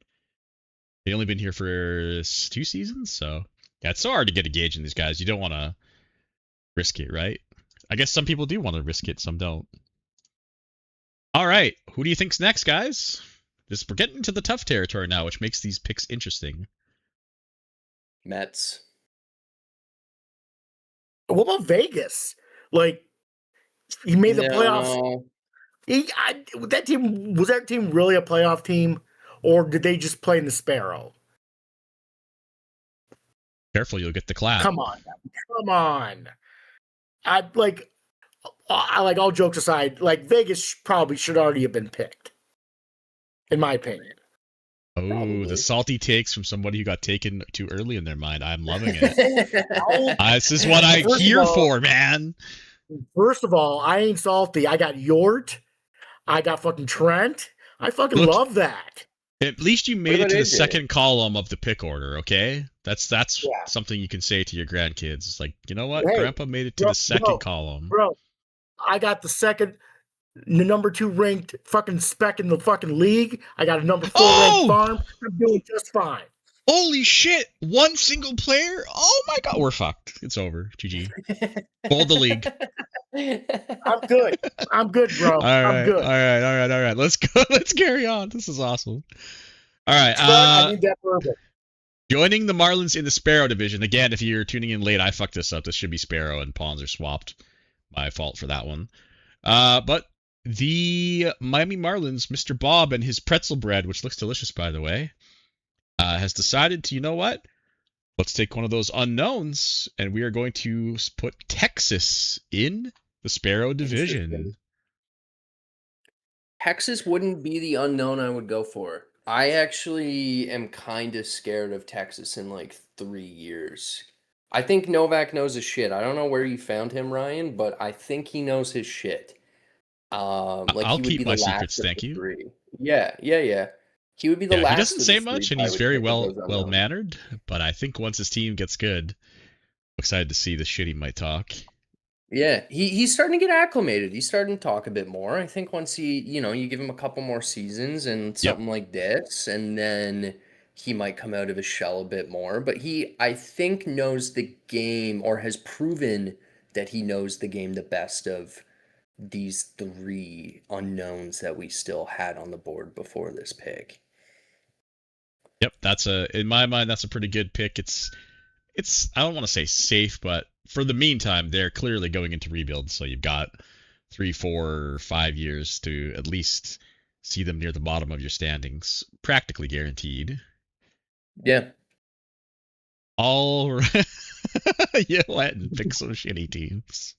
S3: He only been here for 2 seasons, so yeah, it's so hard to get a gauge in these guys. You don't want to risk it, right? I guess some people do want to risk it, some don't. All right, who do you think's next, guys? We're getting into the tough territory now, which makes these picks interesting.
S2: Mets.
S1: what about Vegas? Like he made the playoffs.
S2: No.
S1: That team really a playoff team, or did they just play in the Sparrow?
S3: Careful, you'll get the clap.
S1: Come on. I like all jokes aside, like Vegas probably should already have been picked, in my opinion.
S3: Oh,
S1: Probably.
S3: the salty takes from somebody who got taken too early in their mind. I'm loving it. This is what I'm
S1: First of
S3: here
S1: all-
S3: for, man.
S1: First of all, I ain't salty. I got Yort. I got fucking Trent. I fucking
S3: Look-
S1: love that.
S3: At least you made it
S2: about
S3: to the
S2: AJ?
S3: second column of the pick order, okay? That's
S1: Yeah.
S3: something you can say to your grandkids. It's like, you know what?
S1: Hey,
S3: Grandpa made it to
S1: bro-
S3: the second
S1: bro,
S3: column.
S1: Bro, I got the number 2 ranked fucking spec in the fucking league. I got a number 4
S3: Oh!
S1: ranked farm. I'm doing just fine.
S3: Holy shit! One single player? Oh my god, we're fucked. It's over. GG. Fold the league.
S1: I'm good. I'm good, bro.
S3: All right,
S1: I'm good.
S3: all right. Let's go. Let's carry on. This is awesome. All right.
S1: Trent, I need that bourbon.
S3: Joining the Marlins in the Sparrow division. Again, if you're tuning in late, I fucked this up. This should be Sparrow and Pawns are swapped. My fault for that one. But the Miami Marlins, Mr. Bob and his pretzel bread, which looks delicious, by the way, has decided to, you know what? Let's take one of those unknowns, and we are going to put Texas in the Sparrow division.
S2: Texas wouldn't be the unknown I would go for. I actually am kind of scared of Texas in like 3 years. I think Novak knows his shit. I don't know where you found him, Ryan, but I think he knows his shit.
S3: I'll
S2: he would
S3: keep
S2: be
S3: my
S2: the last
S3: secrets,
S2: of
S3: thank
S2: the
S3: you.
S2: 3. Yeah. He would be the
S3: Yeah,
S2: last.
S3: he doesn't
S2: of
S3: say
S2: the 3
S3: much, and
S2: I
S3: he's
S2: would
S3: very
S2: think of those
S3: well
S2: unknowns.
S3: mannered. But I think once his team gets good, I'm excited to see the shit he might talk.
S2: Yeah, he's starting to get acclimated. He's starting to talk a bit more. I think once you give him a couple more seasons and something like this, and then he might come out of his shell a bit more. But I think, knows the game, or has proven that he knows the game the best of these 3 unknowns that we still had on the board before this pick.
S3: Yep, in my mind, that's a pretty good pick. It's I don't want to say safe, but for the meantime, they're clearly going into rebuild. So you've got 3, 4, 5 years to at least see them near the bottom of your standings, practically guaranteed.
S2: Yeah.
S3: All right. You went and pick some shitty teams.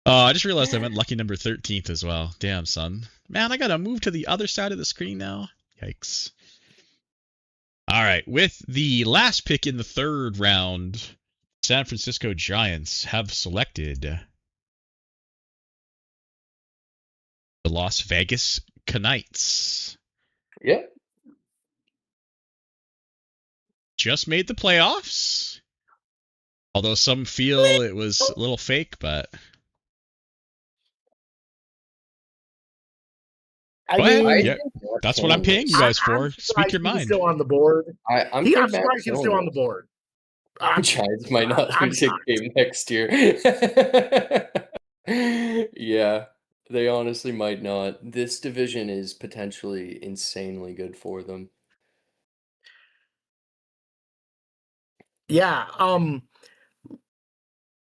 S3: I just realized I went lucky number 13th as well. Damn, son. Man, I gotta move to the other side of the screen now. Yikes. All right, with the last pick in the 3rd round, San Francisco Giants have selected the Las Vegas Knights.
S2: Yeah.
S3: Just made the playoffs. Although some feel it was a little fake, but
S1: I
S3: Go ahead.
S1: mean,
S3: Yeah, that's what I'm paying you guys for.
S1: I'm
S3: Speak
S1: surprised
S3: your
S1: he's
S3: mind.
S1: still on the board.
S2: I'm
S1: I'm surprised he's still on the board.
S2: Giants might not
S1: I'm
S2: lose a
S1: shocked.
S2: game next year. Yeah, they honestly might not. This division is potentially insanely good for them.
S1: Yeah.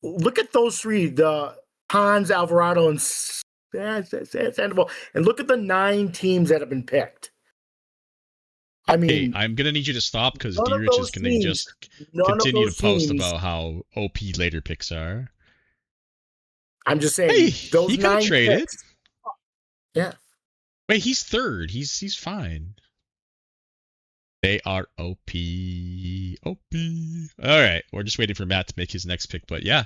S1: Look at those 3: the Pons, Alvarado, and Sandoval, and look at the 9 teams that have been picked. I mean,
S3: Hey, I'm gonna need you to stop because
S1: none of
S3: D-Rich is
S1: those
S3: gonna
S1: teams-
S3: just
S1: none of
S3: continue
S1: those
S3: to post
S1: teams-
S3: about how OP later picks are.
S1: I'm just saying,
S3: Hey,
S1: those
S3: he could have
S1: 9
S3: traded.
S1: picks. Yeah.
S3: Wait, he's 3rd. He's fine. They are OP. OP. All right, we're just waiting for Matt to make his next pick, but yeah,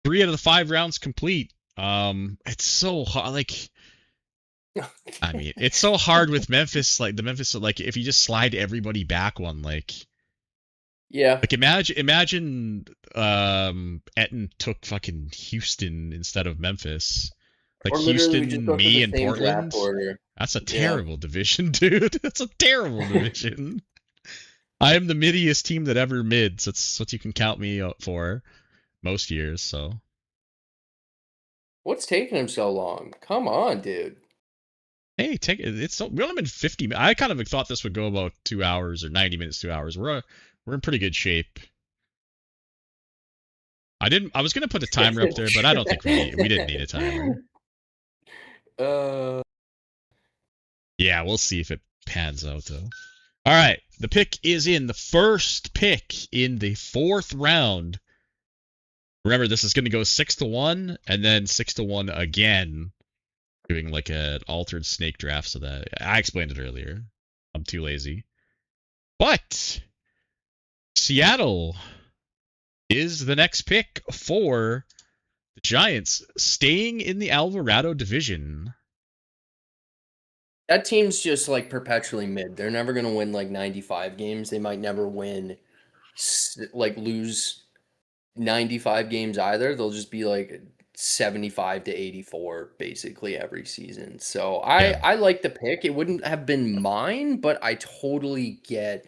S3: 3 out of the 5 rounds complete. It's so hard. Like, I mean, it's so hard with Memphis. Like if you just slide everybody back one, like
S2: Yeah.
S3: imagine Etten took fucking Houston instead of Memphis. Like
S2: Or literally we just
S3: Houston,
S2: go through
S3: me,
S2: the
S3: and
S2: same draft
S3: Portland.
S2: order.
S3: That's a terrible division, dude. That's a terrible division. I am the middiest team that ever mids. That's what you can count me up for most years. So
S2: What's taking him so long? Come on, dude.
S3: hey, take it. We're only been 50. I kind of thought this would go about 2 hours or 90 minutes, 2 hours. We're in pretty good shape. I was gonna put a timer up there, but I don't think we didn't need a timer. Yeah, we'll see if it pans out though. All right, the pick is in the first pick in the 4th round. Remember, this is going to go 6-1 and then 6-1 again, doing like an altered snake draft. So that I explained it earlier. I'm too lazy. But Seattle is the next pick for the Giants, staying in the Alvarado division.
S2: That team's just like perpetually mid. They're never going to win like 95 games. They might never lose 95 games either. They'll just be like 75 to 84 basically every season. So I like the pick. It wouldn't have been mine, but I totally get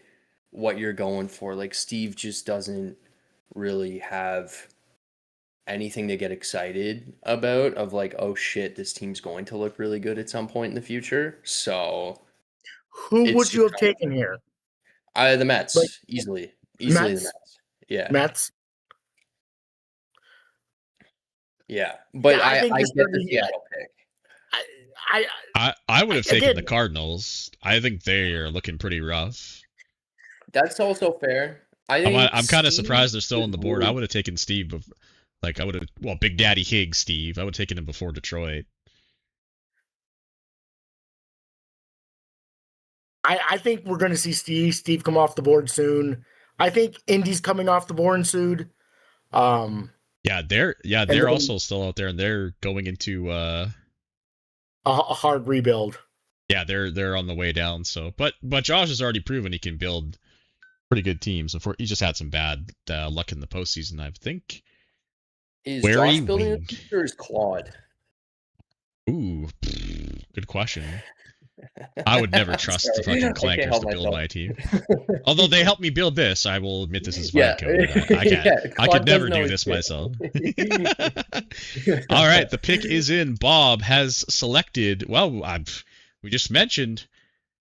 S2: what you're going for. Like Steve just doesn't really have anything to get excited about of like, oh shit, this team's going to look really good at some point in the future. So
S1: Who would you have taken here?
S2: The Mets,
S1: Like,
S2: easily the
S1: Mets?
S2: Mets. Yeah.
S1: Mets?
S2: Yeah. But
S1: Yeah,
S2: I
S1: think
S2: get
S1: this
S2: the
S1: would be-
S2: Seattle pick.
S3: I would have taken
S1: again-
S3: the Cardinals. I think they are looking pretty rough.
S2: That's also fair. I think
S3: I'm kind of
S2: Steve
S3: surprised they're still on the board. I
S2: would-
S3: would have taken Steve. Big Daddy Higgs, Steve. I would have taken him before Detroit.
S1: I think we're going to see Steve come off the board soon. I think Indy's coming off the board soon.
S3: Yeah, they're
S1: then-
S3: also still out there, and they're going into
S1: a hard rebuild.
S3: yeah, they're on the way down. So, but Josh has already proven he can build pretty good teams. He just had some bad luck in the postseason, I think.
S2: Is
S3: Where
S2: Josh
S3: he
S2: building
S3: wing?
S2: a future or is Claude?
S3: Ooh, good question. I would never trust the
S2: Sorry,
S3: fucking
S2: I can't
S3: Clankers
S2: help
S3: to build
S2: myself.
S3: my team. Although they helped me build this, I will admit this is
S2: Yeah.
S3: fine code. I can't.
S2: Yeah,
S3: I
S2: Claude
S3: could never
S2: doesn't
S3: do
S2: know
S3: this
S2: his
S3: myself.
S2: shit.
S3: All right, the pick is in. Bob has selected. Well, we just mentioned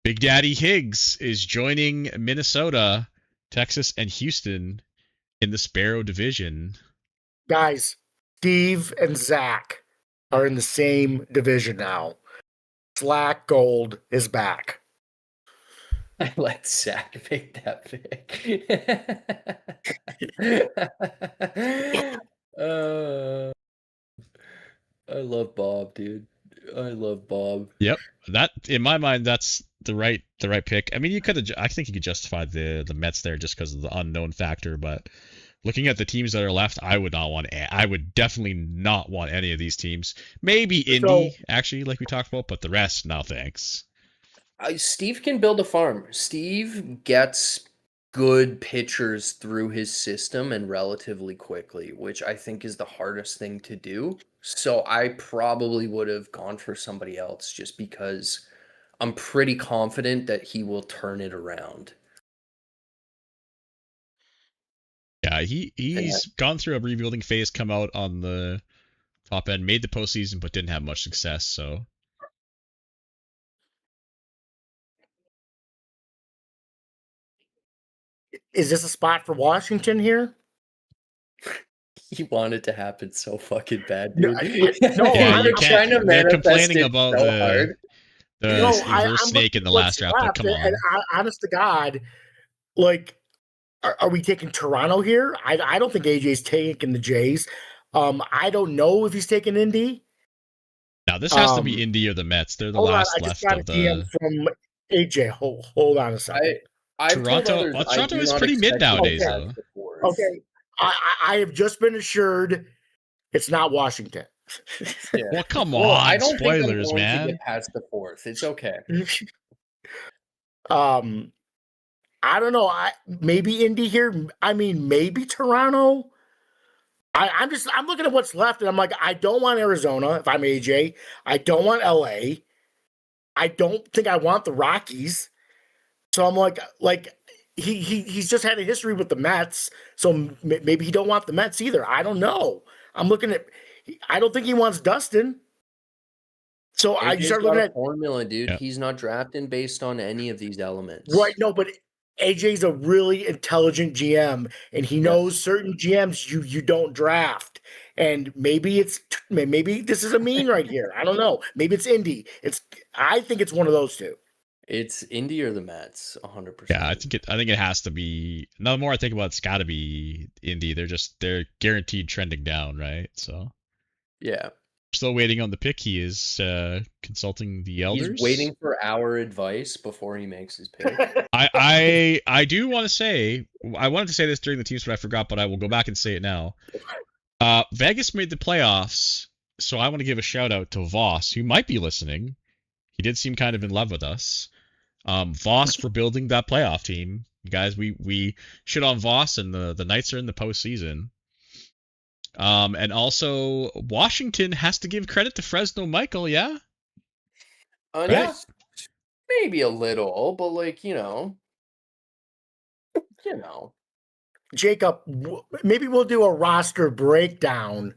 S3: Big Daddy Higgs is joining Minnesota, Texas, and Houston in the Sparrow division.
S1: Guys, Steve and Zach are in the same division now. Slack Gold is back.
S2: I let Zach pick that pick. I love Bob, dude. I love Bob.
S3: Yep, that in my mind, that's the right pick. I mean, I think you could justify the Mets there just because of the unknown factor, but looking at the teams that are left, I would definitely not want any of these teams. Maybe Indy, actually, like we talked about, but the rest, no thanks.
S2: Steve can build a farm. Steve gets good pitchers through his system and relatively quickly, which I think is the hardest thing to do. So I probably would have gone for somebody else just because I'm pretty confident that he will turn it around.
S3: Yeah, he's gone through a rebuilding phase, come out on the top end, made the postseason, but didn't have much success. So
S1: Is this a spot for Washington here?
S2: He wanted to happen so fucking bad,
S1: No,
S2: dude.
S1: no,
S3: yeah,
S1: I'm
S3: you
S1: trying
S3: can't. They're complaining about the reverse
S1: I'm
S3: snake in the
S1: looking
S3: last
S1: at
S3: draft.
S1: what's
S3: But come
S1: left,
S3: on,
S1: and honest to God, like, are we taking Toronto here? I don't think AJ's taking the Jays. I don't know if he's taking Indy.
S3: now this has to be Indy or the Mets. They're the
S1: Hold on,
S3: last
S1: I just
S3: left
S1: got a
S3: of
S1: DM
S3: the
S1: from AJ. Hold on a second.
S3: Toronto. Well, Toronto is pretty mid nowadays, though.
S1: Okay, I have just been assured it's not Washington.
S2: Yeah.
S3: Well, come
S2: Well, I
S3: on,
S2: don't think I'm
S3: spoilers,
S2: going to
S3: man.
S2: get past the fourth. It's okay.
S1: I don't know. Maybe Indy here. I mean, maybe Toronto. I'm looking at what's left, and I'm like, I don't want Arizona if I'm AJ. I don't want LA. I don't think I want the Rockies. So I'm like he's just had a history with the Mets, so maybe he don't want the Mets either. I don't know. I'm looking at. I don't think he wants Dustin. So I
S2: AJ's
S1: start
S2: got
S1: looking
S2: a
S1: at
S2: formula, dude.
S3: Yeah.
S2: He's not drafting based on any of these elements.
S1: right. No, but AJ's a really intelligent GM, and he knows certain GMs you don't draft. And maybe this is a mean right here. I don't know. Maybe it's Indy. I think it's one of those two.
S2: It's Indy or the Mets, 100%.
S3: Yeah, I think it has to be. No, the more I think about it, it's got to be Indy. They're guaranteed trending down, right? So
S2: Yeah.
S3: Still waiting on the pick. He is consulting the elders.
S2: He's waiting for our advice before he makes his pick.
S3: I do want to say, I wanted to say this during the teams, but I forgot. But I will go back and say it now. Vegas made the playoffs, so I want to give a shout out to Voss, who might be listening. He did seem kind of in love with us. Voss for building that playoff team. You guys, we shit on Voss, and the Knights are in the postseason. And also Washington has to give credit to Fresno Michael, yeah?
S2: Right? Yeah, maybe a little, but like, you know.
S1: Jacob, maybe we'll do a roster breakdown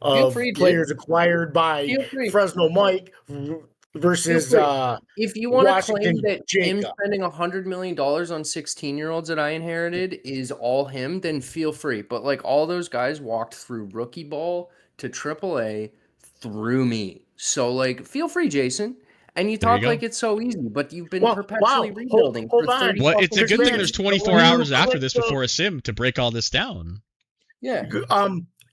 S1: of players acquired by Fresno Mike versus
S2: if you want to claim that him spending $100 million on 16-year-olds that I inherited is all him, then feel free. But like all those guys walked through rookie ball to AAA through me. So like feel free, Jason. And you talk like it's so easy, but you've been perpetually rebuilding for 30
S3: Well, it's a good thing there's 24 hours after this before a sim to break all this down.
S2: Yeah.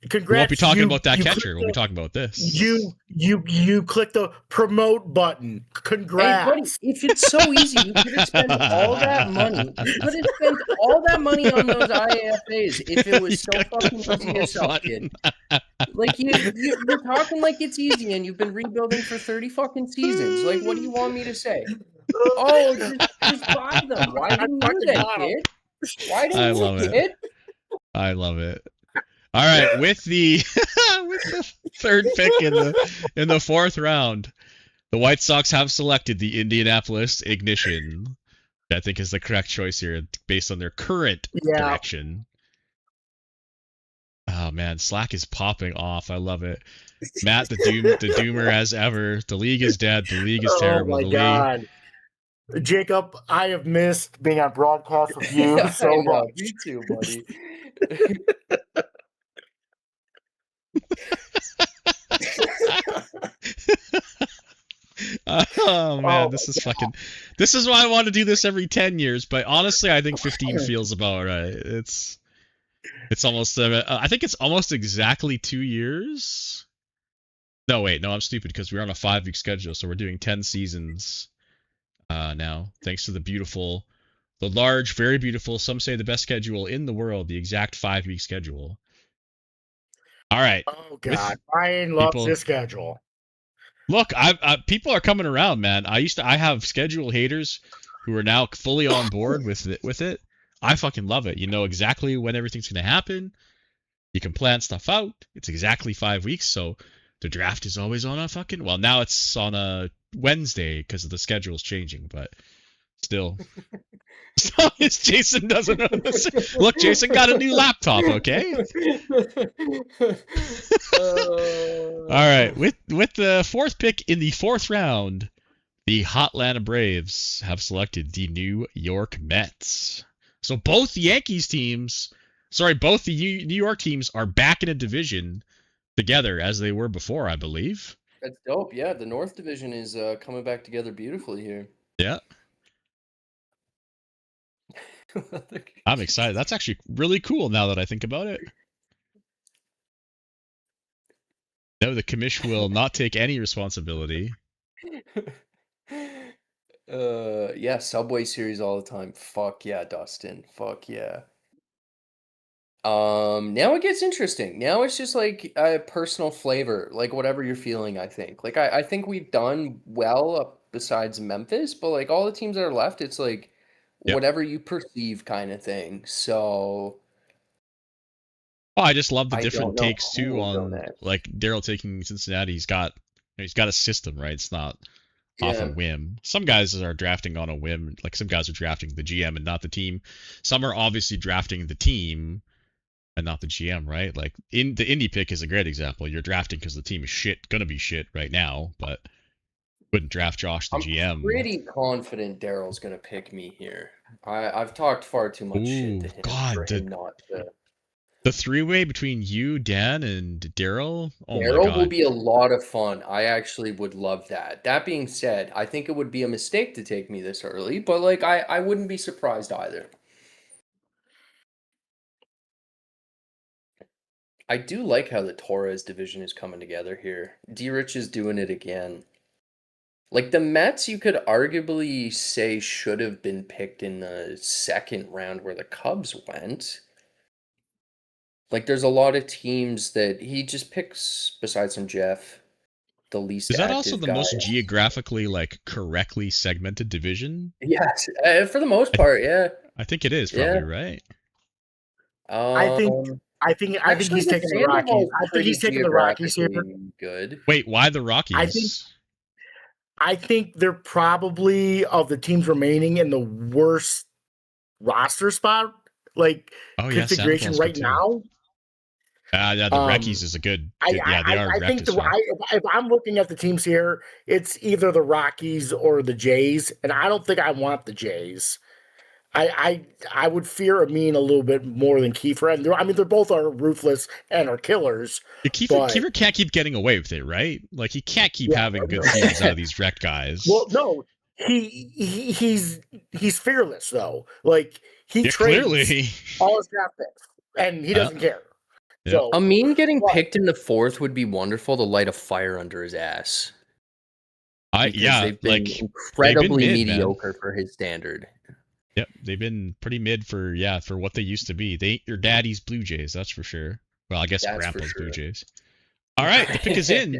S1: Congrats.
S3: We won't be talking about that catcher. We'll be talking about this.
S1: You click the promote button. Congrats.
S2: Hey, buddy, if it's so easy, you could have spent all that money. You could have spent all that money on those IAFAs if it was so fucking easy yourself, kid. Like you're talking like it's easy, and you've been rebuilding for 30 fucking seasons. Like, what do you want me to say? Oh, just buy them. Why didn't you then, kid? Why didn't you, kid?
S3: I love it. All right, with the third pick in the fourth round, the White Sox have selected the Indianapolis Ignition. I think is the correct choice here based on their current direction. Oh man, Slack is popping off. I love it. Matt, the doomer as ever. The league is dead. The league is terrible.
S1: Oh my God. Jacob, I have missed being on broadcast with you so much.
S2: Me too, buddy.
S3: Oh man, this is why I want to do this every 10 years, but honestly I think 15 feels about right. It's almost I think it's almost exactly 2 years. No wait, no, I'm stupid because we're on a 5-week schedule, so we're doing 10 seasons now, thanks to the large, very beautiful, some say the best schedule in the world, the exact 5-week schedule. All right.
S1: Oh God, Ryan loves his schedule.
S3: Look, people are coming around, man. I have schedule haters who are now fully on board with it. I fucking love it. You know exactly when everything's gonna happen. You can plan stuff out. It's exactly 5 weeks, so the draft is always on a fucking. Well, now it's on a Wednesday because the schedule's changing, but still. As long as Jason doesn't know this. Look, Jason got a new laptop, okay? All right, with the fourth pick in the fourth round, the Atlanta Braves have selected the New York Mets. So both the both the New York teams are back in a division together as they were before, I believe.
S2: That's dope. Yeah, the North Division is coming back together beautifully here.
S3: Yeah. I'm excited. That's actually really cool now that I think about it. No, the commish will not take any responsibility.
S2: Yeah, Subway Series all the time. Fuck yeah, Dustin. Fuck yeah. Now it gets interesting. Now it's just like a personal flavor, like whatever you're feeling, I think. Like I think we've done well besides Memphis, but like all the teams that are left, it's like whatever you perceive kind of thing. So
S3: I just love the different takes too on like Daryl taking Cincinnati. He's got a system, right? It's not off a whim. Some guys are drafting on a whim. Like some guys are drafting the GM and not the team. Some are obviously drafting the team and not the GM, right? Like the Indy pick is a great example. You're drafting because the team is gonna be shit right now, but wouldn't draft Josh the GM.
S2: I'm pretty confident Daryl's gonna pick me here. I've talked far too much shit to him for him not to.
S3: The three-way between you, Dan, and Daryl. Oh
S2: Daryl will be a lot of fun. I actually would love that. That being said, I think it would be a mistake to take me this early, but like I wouldn't be surprised either. I do like how the Torres division is coming together here. D-Rich is doing it again. Like the Mets, you could arguably say should have been picked in the second round where the Cubs went. Like there's a lot of teams that he just picks, besides from Jeff, the least
S3: Is that
S2: active
S3: also the
S2: guy.
S3: most geographically like correctly segmented division?
S2: Yes, for the most part, yeah.
S3: I think it is probably right.
S1: I think
S2: Actually,
S1: he's taking the
S2: Sandoval's
S1: Rockies. I think
S2: pretty
S1: he's taking the Rockies here.
S2: geographically good.
S3: Wait, why the Rockies?
S1: I think they're probably of the teams remaining in the worst roster spot, like configuration
S3: Sandoval's
S1: right
S3: good too.
S1: now.
S3: Yeah, the Rockies is a good. Yeah, they are.
S1: I think if I'm looking at the teams here, it's either the Rockies or the Jays, and I don't think I want the Jays. I would fear Amin a little bit more than Kiefer. And I mean, they're both are ruthless and are killers.
S3: Kiefer can't keep getting away with it, right? Like he can't keep having good seasons out of these wrecked guys.
S1: Well, no, he's fearless though. Like he trades
S3: clearly
S1: all his draft picks, and he doesn't care.
S3: Yeah.
S1: So
S2: Amin getting picked in the fourth would be wonderful to light a fire under his ass. They've been incredibly mediocre for his standard.
S3: Yep, they've been pretty mid for what they used to be. They ain't your daddy's Blue Jays, that's for sure. Well, I guess grandpa's Blue Jays. All right, the pick is in.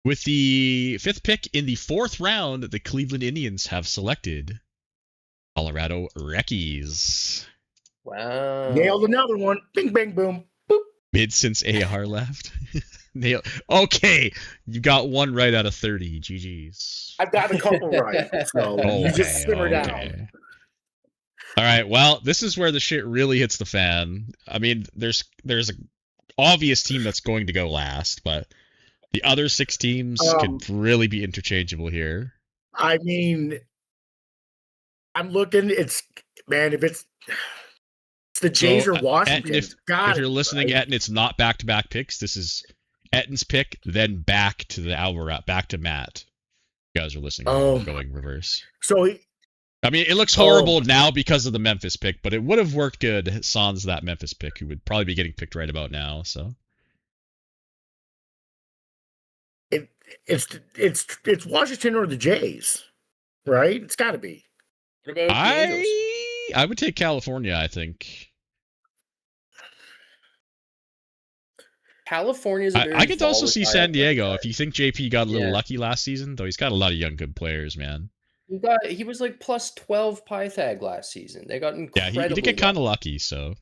S3: With the 5th pick in the 4th round, the Cleveland Indians have selected Colorado Rockies.
S2: Wow.
S1: Nailed another one. Bing, bang, boom. Boop.
S3: Mid since AR left. Nailed. Okay, you got one right out of 30. GG's.
S1: I've got a couple right. So you just simmer down.
S3: All right, well, this is where the shit really hits the fan. I mean, there's an obvious team that's going to go last, but the other 6 teams could really be interchangeable here.
S1: I mean, I'm looking. If it's the Jays or Washington.
S3: If you're listening, Etten, it's not back-to-back picks. This is Etten's pick, then back to the Alvarado, back to Matt. You guys are listening. Going reverse.
S1: So
S3: I mean, it looks horrible now because of the Memphis pick, but it would have worked good sans that Memphis pick, who would probably be getting picked right about now. So
S1: it's Washington or the Jays, right? It's got to be.
S2: What about
S3: I would take California, I think.
S2: California's
S3: I could also see San Diego if you think JP got a little lucky last season, though he's got a lot of young good players, man.
S2: He was like plus 12 Pythag last season. They got incredibly
S3: he did get kind of lucky, so.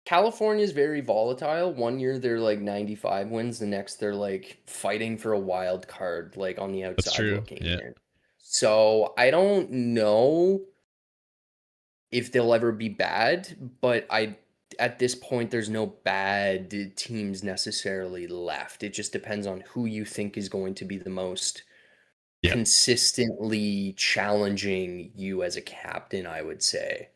S2: California is very volatile. One year they're like 95 wins, the next they're like fighting for a wild card, like on the outside.
S3: That's true.
S2: Looking here. So I don't know if they'll ever be bad, but at this point, there's no bad teams necessarily left. It just depends on who you think is going to be the most consistently challenging you as a captain, I would say.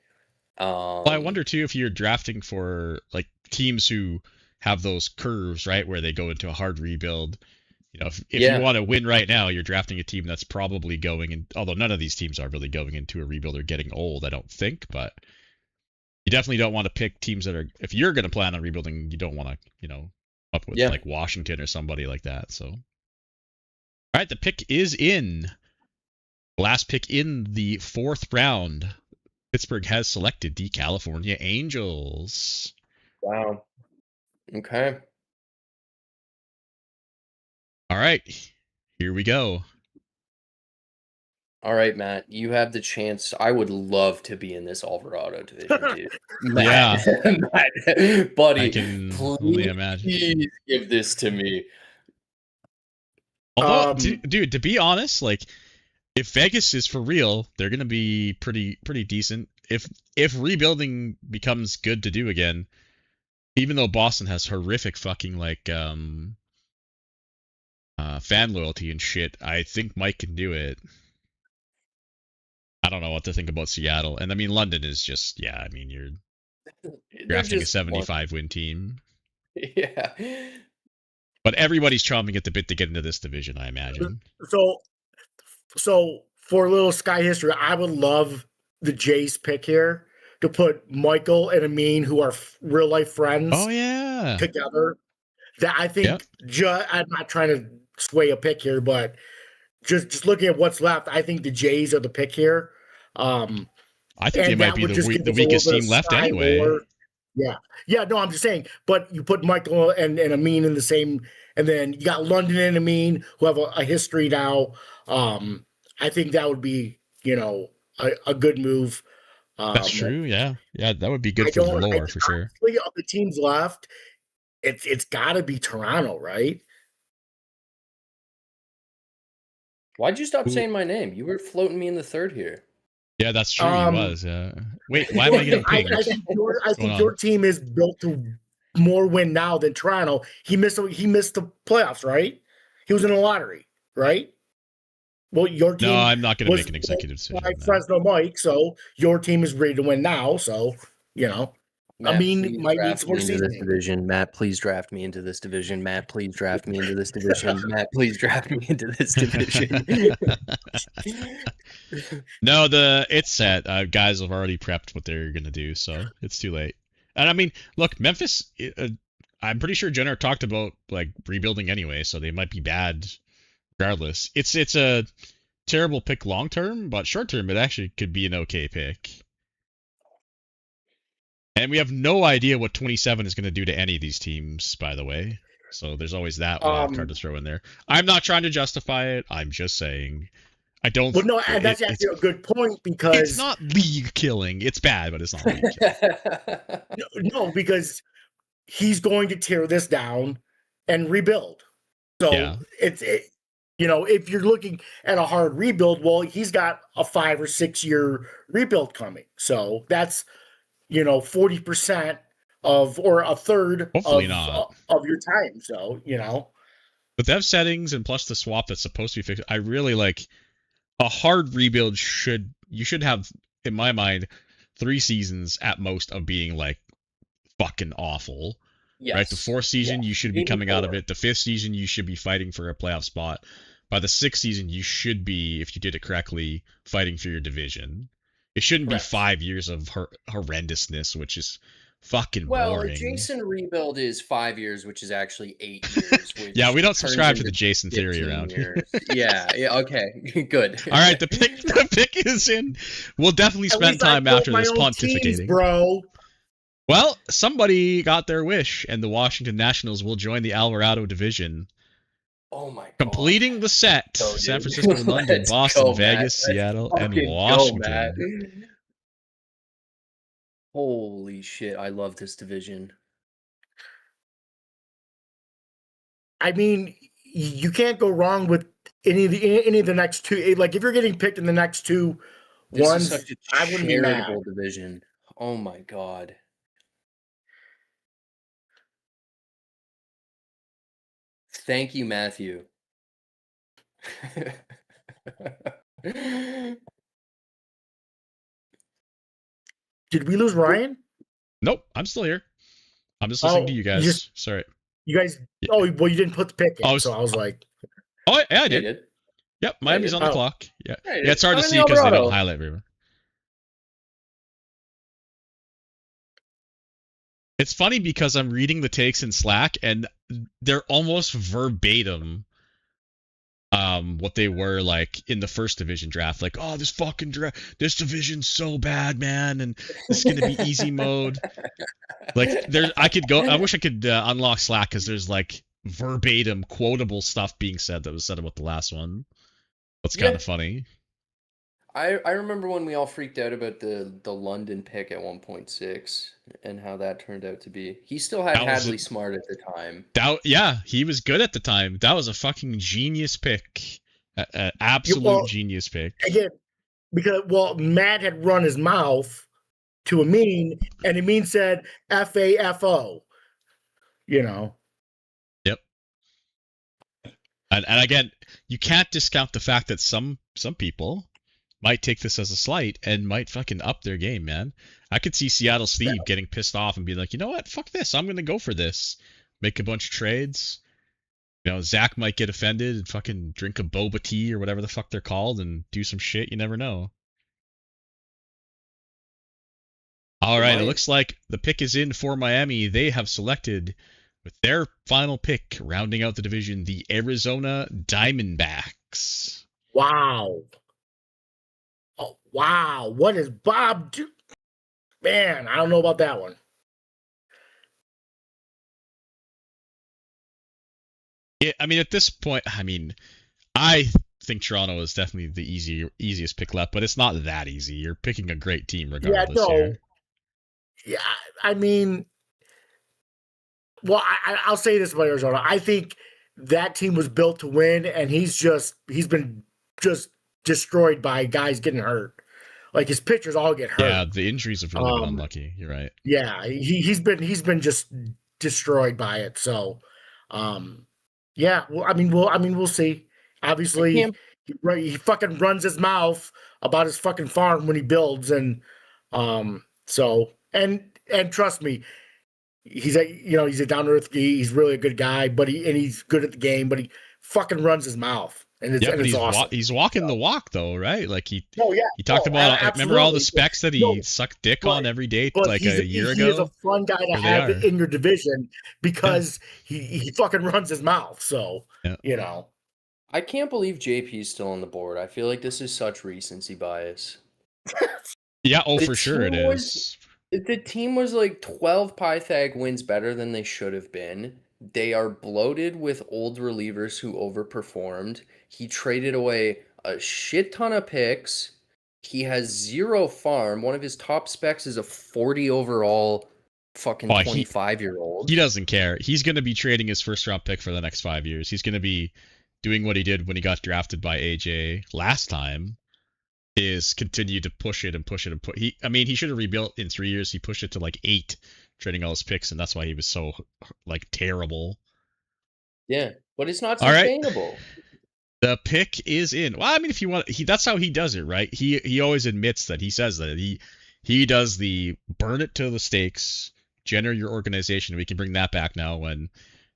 S3: Well, I wonder, too, if you're drafting for like teams who have those curves, right, where they go into a hard rebuild. You know, if you want to win right now, you're drafting a team that's probably going in, although none of these teams are really going into a rebuild or getting old, I don't think, but you definitely don't want to pick teams that are, if you're going to plan on rebuilding, you don't want to, up with like Washington or somebody like that. So, all right, the pick is in. Last pick in the 4th round. Pittsburgh has selected the California Angels.
S2: Wow. Okay.
S3: All right, here we go.
S2: All right, Matt, you have the chance. I would love to be in this Alvarado division, dude. Matt, buddy,
S3: I can only imagine.
S2: Please give this to me.
S3: Although, dude, to be honest, like, if Vegas is for real, they're gonna be pretty decent. If rebuilding becomes good to do again, even though Boston has horrific fucking like fan loyalty and shit, I think Mike can do it. I don't know what to think about Seattle. And I mean, London is just, I mean, you're drafting a 75 win team.
S2: Yeah.
S3: But everybody's chomping at the bit to get into this division, I imagine.
S1: So for a little Sky history, I would love the Jays pick here to put Michael and Amin, who are real life friends,
S3: Oh yeah.
S1: together. That I
S3: Yep.
S1: think I'm not trying to sway a pick here, but just looking at what's left, I think the Jays are the pick here.
S3: I think
S1: And
S3: they might
S1: that
S3: be
S1: would just
S3: the
S1: give us a
S3: weakest
S1: little bit
S3: team
S1: of
S3: left
S1: Sky
S3: anyway.
S1: lore. Yeah. No, I'm just saying. But you put Michael and Amin in the same, and then you got London and Amin who have a history now. I think that would be, a good move.
S3: That's true. Yeah, that would be good for the lore for sure.
S1: Honestly, of the teams left, it's got to be Toronto, right?
S2: Why'd you stop
S3: Ooh.
S2: saying my name? You were floating me in the third here.
S3: Yeah, that's true. He was. Wait, why am I getting pinged?
S1: I think your team is built to more win now than Toronto. He missed the playoffs, right? He was in the lottery, right? Well, your team.
S3: No, I'm not going to make an executive decision.
S1: By Fresno Mike, so your team is ready to win now. So
S2: Matt,
S1: Amin might need some more
S2: into this
S1: seasoning.
S2: division. Matt, please draft me into this division. Matt, please draft me into this division. Matt, please draft me into this division.
S3: No, it's set. Guys have already prepped what they're gonna do, so it's too late. And I mean, look, Memphis. I'm pretty sure Jenner talked about like rebuilding anyway, so they might be bad regardless. It's a terrible pick long term, but short term it actually could be an okay pick. And we have no idea what 27 is going to do to any of these teams, by the way. So there's always that wild card to throw in there. I'm not trying to justify it. I'm just saying I don't.
S1: Well, no, and that's actually a good point because
S3: it's not league killing. It's bad, but it's not league killing.
S1: No, because he's going to tear this down and rebuild. So if you're looking at a hard rebuild, well, he's got a 5 or 6 year rebuild coming. So that's 40% or a third
S3: Hopefully
S1: of your time. So,
S3: With dev settings and plus the swap that's supposed to be fixed, I really like a hard rebuild you should have, in my mind, 3 seasons at most of being like fucking awful. Yes. Right? The 4th season, you should be coming out of it. The 5th season, you should be fighting for a playoff spot. By the 6th season, you should be, if you did it correctly, fighting for your division. It shouldn't be 5 years of horrendousness, which is fucking boring.
S2: Well, Jason rebuild is 5 years, which is actually 8 years. Which
S3: yeah, we don't subscribe to the Jason theory around here.
S2: yeah, okay, good.
S3: All right, the pick is in. We'll definitely spend time after this pontificating.
S1: Teams, bro.
S3: Well, somebody got their wish, and the Washington Nationals will join the Alvarado division.
S2: Oh my God.
S3: Completing the set. San Francisco, London, Boston, Vegas, Seattle, and Washington.
S2: Holy shit, I love this division.
S1: I mean, you can't go wrong with any of the next 2. Like if you're getting picked in the next 2 ones,
S2: is such a
S1: I wouldn't be mad.
S2: Division. Oh my God. Thank you, Matthew.
S1: Did we lose Ryan?
S3: Nope, I'm still here. I'm just listening to you guys. Sorry.
S1: You guys. Oh, well, you didn't put the pick in, so I was like.
S3: Oh, yeah, I did. Yep, Miami's on the clock. Yeah, it's hard to see because they don't highlight everyone. It's funny because I'm reading the takes in Slack and they're almost verbatim what they were like in the first division draft. Like, oh, this fucking draft, this division's so bad, man, and this is gonna be easy mode. Like, I wish I could unlock Slack because there's like verbatim quotable stuff being said that was said about the last one. That's kind of funny.
S2: I remember when we all freaked out about the London pick at 1.6 and how that turned out to be. He still had Hadley Smart at the time.
S3: Yeah, he was good at the time. That was a fucking genius pick. Absolute genius pick.
S1: Again, because Matt had run his mouth to Amin, and Amin said FAFO.
S3: Yep. And again, you can't discount the fact that some people might take this as a slight and might fucking up their game, man. I could see Seattle Steve getting pissed off and be like, you know what? Fuck this. I'm going to go for this. Make a bunch of trades. You know, Zach might get offended and fucking drink a boba tea or whatever the fuck they're called and do some shit. You never know. All right, it
S2: might.
S3: looks like the pick is in for Miami. They have selected with their final pick, rounding out the division, the Arizona Diamondbacks.
S1: Wow. Oh, wow. What is Bob do? Man, I don't know about that one.
S3: Yeah, I mean, at this point, I think Toronto is definitely the easiest pick left, but it's not that easy. You're picking a great team regardless.
S1: no.
S3: Here.
S1: Yeah, I mean, well, I'll say this about Arizona. I think that team was built to win, and he's been just destroyed by guys getting hurt. Like his pitchers all get hurt.
S3: Yeah, the injuries have really been unlucky. You're right.
S1: Yeah, he's been just destroyed by it. So, yeah. Well, we'll see. Obviously, he fucking runs his mouth about his fucking farm when he builds, and so and trust me, he's a down to earth. He's really a good guy, but he's good at the game, but he fucking runs his mouth. And it's awesome.
S3: He's walking the walk though, right? Like he talked
S1: about.
S3: Remember all the specs that he sucked dick on every day, like a year ago.
S1: He's a fun guy to have in your division because he fucking runs his mouth. So you know,
S2: I can't believe JP's still on the board. I feel like this is such recency bias.
S3: Yeah, for sure it is.
S2: The team was like 12 Pythag wins better than they should have been. They are bloated with old relievers who overperformed. He traded away a shit ton of picks. He has 0 farm. One of his top specs is a 40 overall fucking 25-year-old.
S3: He doesn't care. He's going to be trading his first round pick for the next 5 years. He's going to be doing what he did when he got drafted by AJ last time, is continue to push it and push it and put. He should have rebuilt in 3 years. He pushed it to like 8, trading all his picks, and that's why he was so like terrible.
S2: Yeah, but it's not sustainable.
S3: All right. The pick is in. Well, I mean, if you want, that's how he does it, right? He always admits that. He says that he does the burn it to the stakes, Jenner your organization. We can bring that back now. When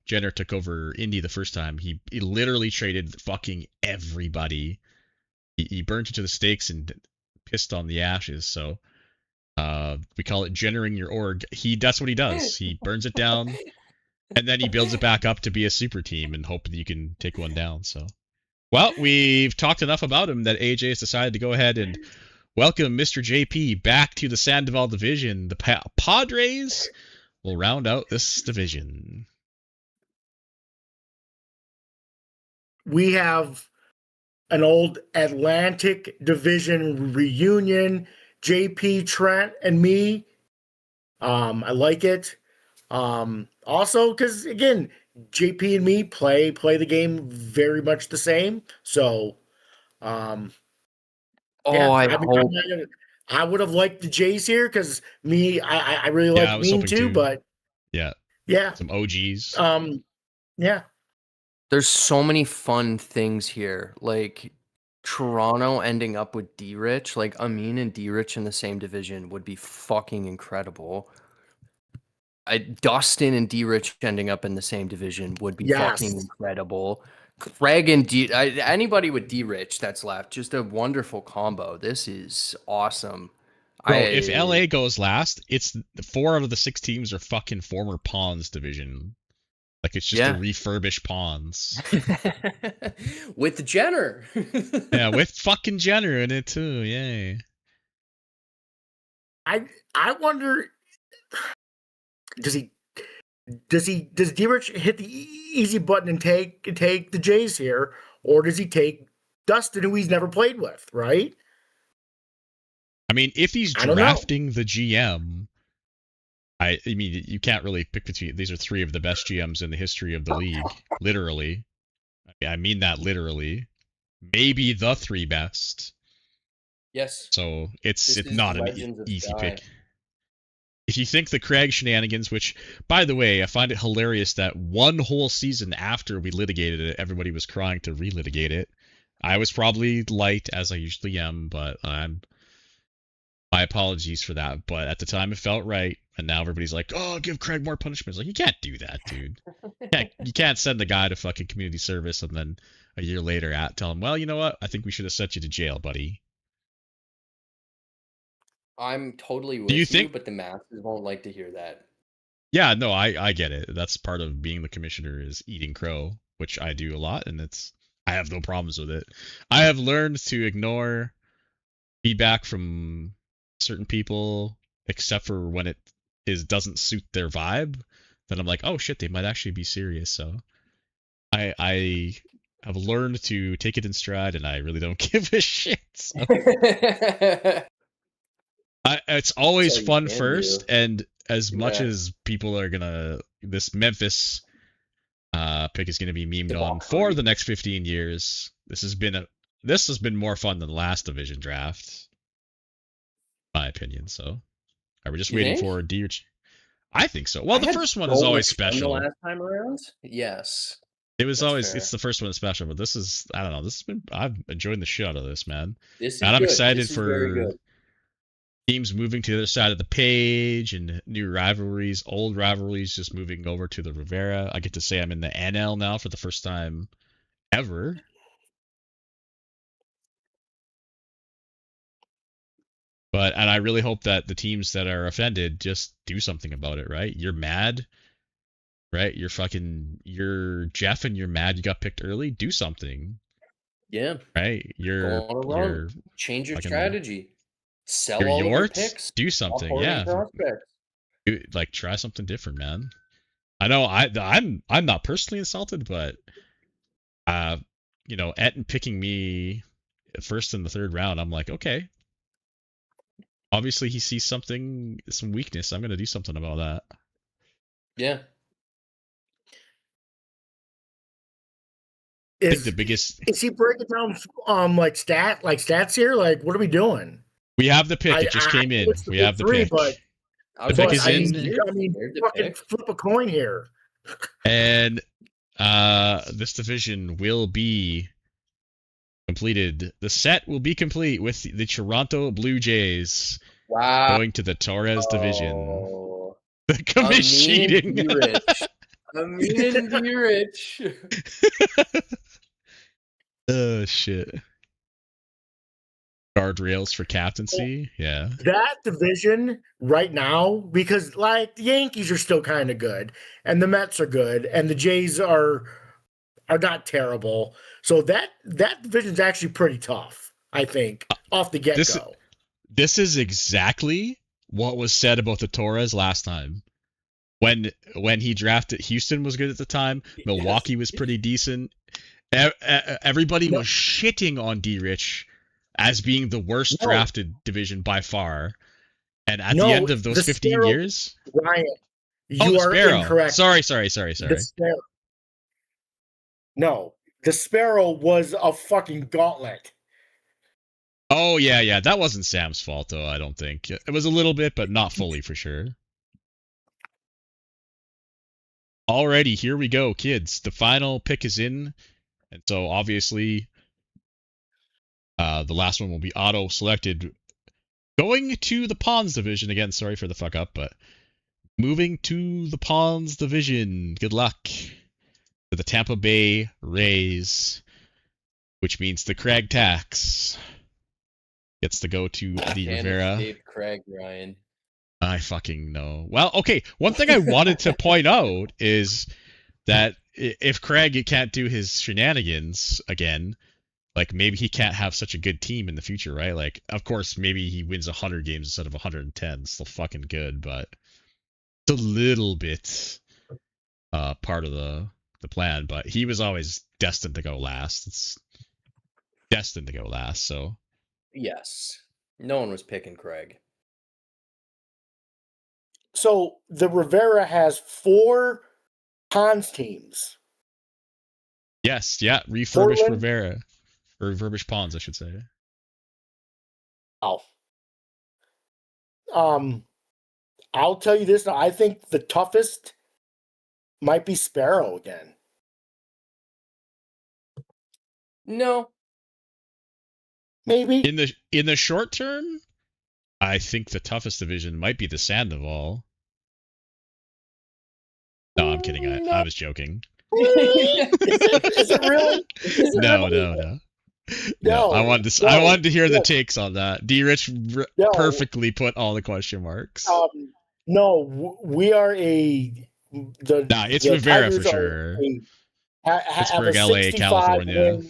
S3: Jenner took over Indy the first time, he literally traded fucking everybody. He burned it to the stakes and pissed on the ashes. So we call it Jennering your org. That's what he does. He burns it down, and then he builds it back up to be a super team and hope that you can take one down. So, well, we've talked enough about him that AJ has decided to go ahead and welcome Mr. JP back to the Sandoval division. The Padres will round out this division.
S1: We have an old Atlantic Division reunion, JP, Trent, and me. I like it. Also, because again, JP and me play the game very much the same. So, I would have liked the Jays here because I really like Mean too. But yeah,
S3: some OGs.
S1: Yeah.
S2: There's so many fun things here, like Toronto ending up with D-Rich, like Amin and D-Rich in the same division would be fucking incredible. Dustin and D-Rich ending up in the same division would be fucking incredible. Craig and anybody with D-Rich that's left, just a wonderful combo. This is awesome.
S3: Bro, if LA goes last, it's 4 out of the 6 teams are fucking former Pawns division. Like, it's just a refurbished Pawns.
S2: With Jenner.
S3: Yeah, with fucking Jenner in it too. Yay.
S1: I wonder, does D-Rich hit the easy button and take the Jays here, or does he take Dustin, who he's never played with, right?
S3: I mean, if he's drafting the GM, I mean, you can't really pick between. These are 3 of the best GMs in the history of the league, literally. I mean that literally. Maybe the 3 best.
S2: Yes.
S3: So it's not an easy pick. If you think the Craig shenanigans, which, by the way, I find it hilarious that one whole season after we litigated it, everybody was crying to relitigate it. I was probably light, as I usually am, but My apologies for that, but at the time it felt right, and now everybody's like, "Oh, give Craig more punishments." Like, you can't do that, dude. You can't send the guy to fucking community service and then a year later tell him, "Well, you know what? I think we should have sent you to jail, buddy."
S2: I'm totally
S3: Do you
S2: with you,
S3: think?
S2: but the masses won't like to hear that.
S3: Yeah, no, I get it. That's part of being the commissioner is eating crow, which I do a lot, and I have no problems with it. I have learned to ignore feedback from certain people, except for when it doesn't suit their vibe. Then I'm like, oh shit, they might actually be serious. So I have learned to take it in stride, and I really don't give a shit. So it's always
S2: all you
S3: fun
S2: can
S3: first,
S2: do.
S3: and as much
S2: Yeah.
S3: as people are gonna this Memphis pick is gonna be memed on
S2: Debauchery.
S3: for the next 15 years. This has been more fun than the last division draft, my opinion. So are we just
S2: You
S3: waiting
S2: think?
S3: for D? I think so. Well,
S2: I
S3: the
S2: had
S3: first one is
S2: so
S3: always
S2: much fun the
S3: special.
S2: last time around. Yes,
S3: It was
S2: that's
S3: always
S2: fair.
S3: it's the first one that's special, but this is I don't know. This has been I'm enjoying the shit out of this, man.
S2: This is
S3: And I'm
S2: good.
S3: excited
S2: This is very
S3: for
S2: good.
S3: teams moving to the other side of the page and new rivalries, old rivalries just moving over to the Rivera. I get to say I'm in the NL now for the first time ever. And I really hope that the teams that are offended just do something about it, right? You're mad, right? You're Jeff and you're mad you got picked early. Do something,
S2: Yeah,
S3: right?
S2: go on a run. Change your
S3: fucking
S2: strategy. Sell
S3: your
S2: all of your
S3: Yorts.
S2: picks.
S3: Do
S2: Stop
S3: something,
S2: hoarding
S3: yeah.
S2: prospects.
S3: Like try something different, man. I know I'm not personally insulted, but Etten picking me first in the third round, I'm like, okay. Obviously he sees some weakness. I'm gonna do something about that.
S2: Yeah.
S3: I think the biggest
S1: Is he breaking down like stats here? Like, what are we doing?
S3: we have the pick.
S1: I
S3: It just came in.
S1: it's the
S3: We
S1: big
S3: have the
S1: three,
S3: pick.
S1: but
S3: The pick is in,
S2: There's the
S1: fucking
S2: pick.
S1: flip a coin here.
S3: and this division will be completed. The set will be complete with the Toronto Blue Jays
S2: Wow.
S3: going to the Torres division.
S2: Oh.
S3: The commish cheating.
S2: Amin and D-Rich.
S3: Oh shit. Guardrails for captaincy. Yeah.
S1: That division right now, because like the Yankees are still kind of good, and the Mets are good, and the Jays are not terrible. So that division's actually pretty tough, I think, off the get go.
S3: This is exactly what was said about the Torres last time. When he drafted, Houston was good at the time. Milwaukee was pretty decent. Everybody was shitting on D-Rich as being the worst drafted division by far. And at the end of those 15 years,
S1: Ryan, you are incorrect.
S3: Sorry.
S1: No, the Sparrow was a fucking gauntlet.
S3: Oh yeah. That wasn't Sam's fault though. I don't think it was a little bit, but not fully for sure. Alrighty, here we go, kids. The final pick is in, and so obviously, the last one will be auto selected. Going to the Pawns division again. Sorry for the fuck up, but moving to the Pawns division. Good luck to the Tampa Bay Rays, which means the Craig Tax gets to go to the Rivera.
S2: Dave Craig, Ryan.
S3: I fucking know. Well, okay. One thing I wanted to point out is that if Craig can't do his shenanigans again, like maybe he can't have such a good team in the future, right? Like, of course, maybe he wins 100 games instead of 110. Still fucking good, but it's a little bit part of the plan. But he was always destined to go last. It's destined to go last. So
S2: yes, no one was picking Craig.
S1: So the Rivera has 4 Pawns teams.
S3: Yes, yeah, refurbished
S1: Portland?
S3: Rivera. Or refurbished Pawns, I should say.
S1: Oh. I'll tell you this now. I think the toughest might be Sparrow again.
S2: No.
S1: Maybe.
S3: In the short term, I think the toughest division might be the Sandoval. No, I'm kidding. I was joking.
S1: Is it really? Is it
S3: No,
S1: really?
S3: no, no.
S1: No,
S3: I wanted to.
S1: no,
S3: I wanted to hear the
S1: no.
S3: takes on that. D. Rich
S1: No.
S3: perfectly put all the question marks.
S1: No, we are
S3: It's
S1: the
S3: Rivera
S1: Tigers
S3: for sure.
S1: have
S3: Pittsburgh,
S1: a
S3: LA,
S1: 65
S3: California.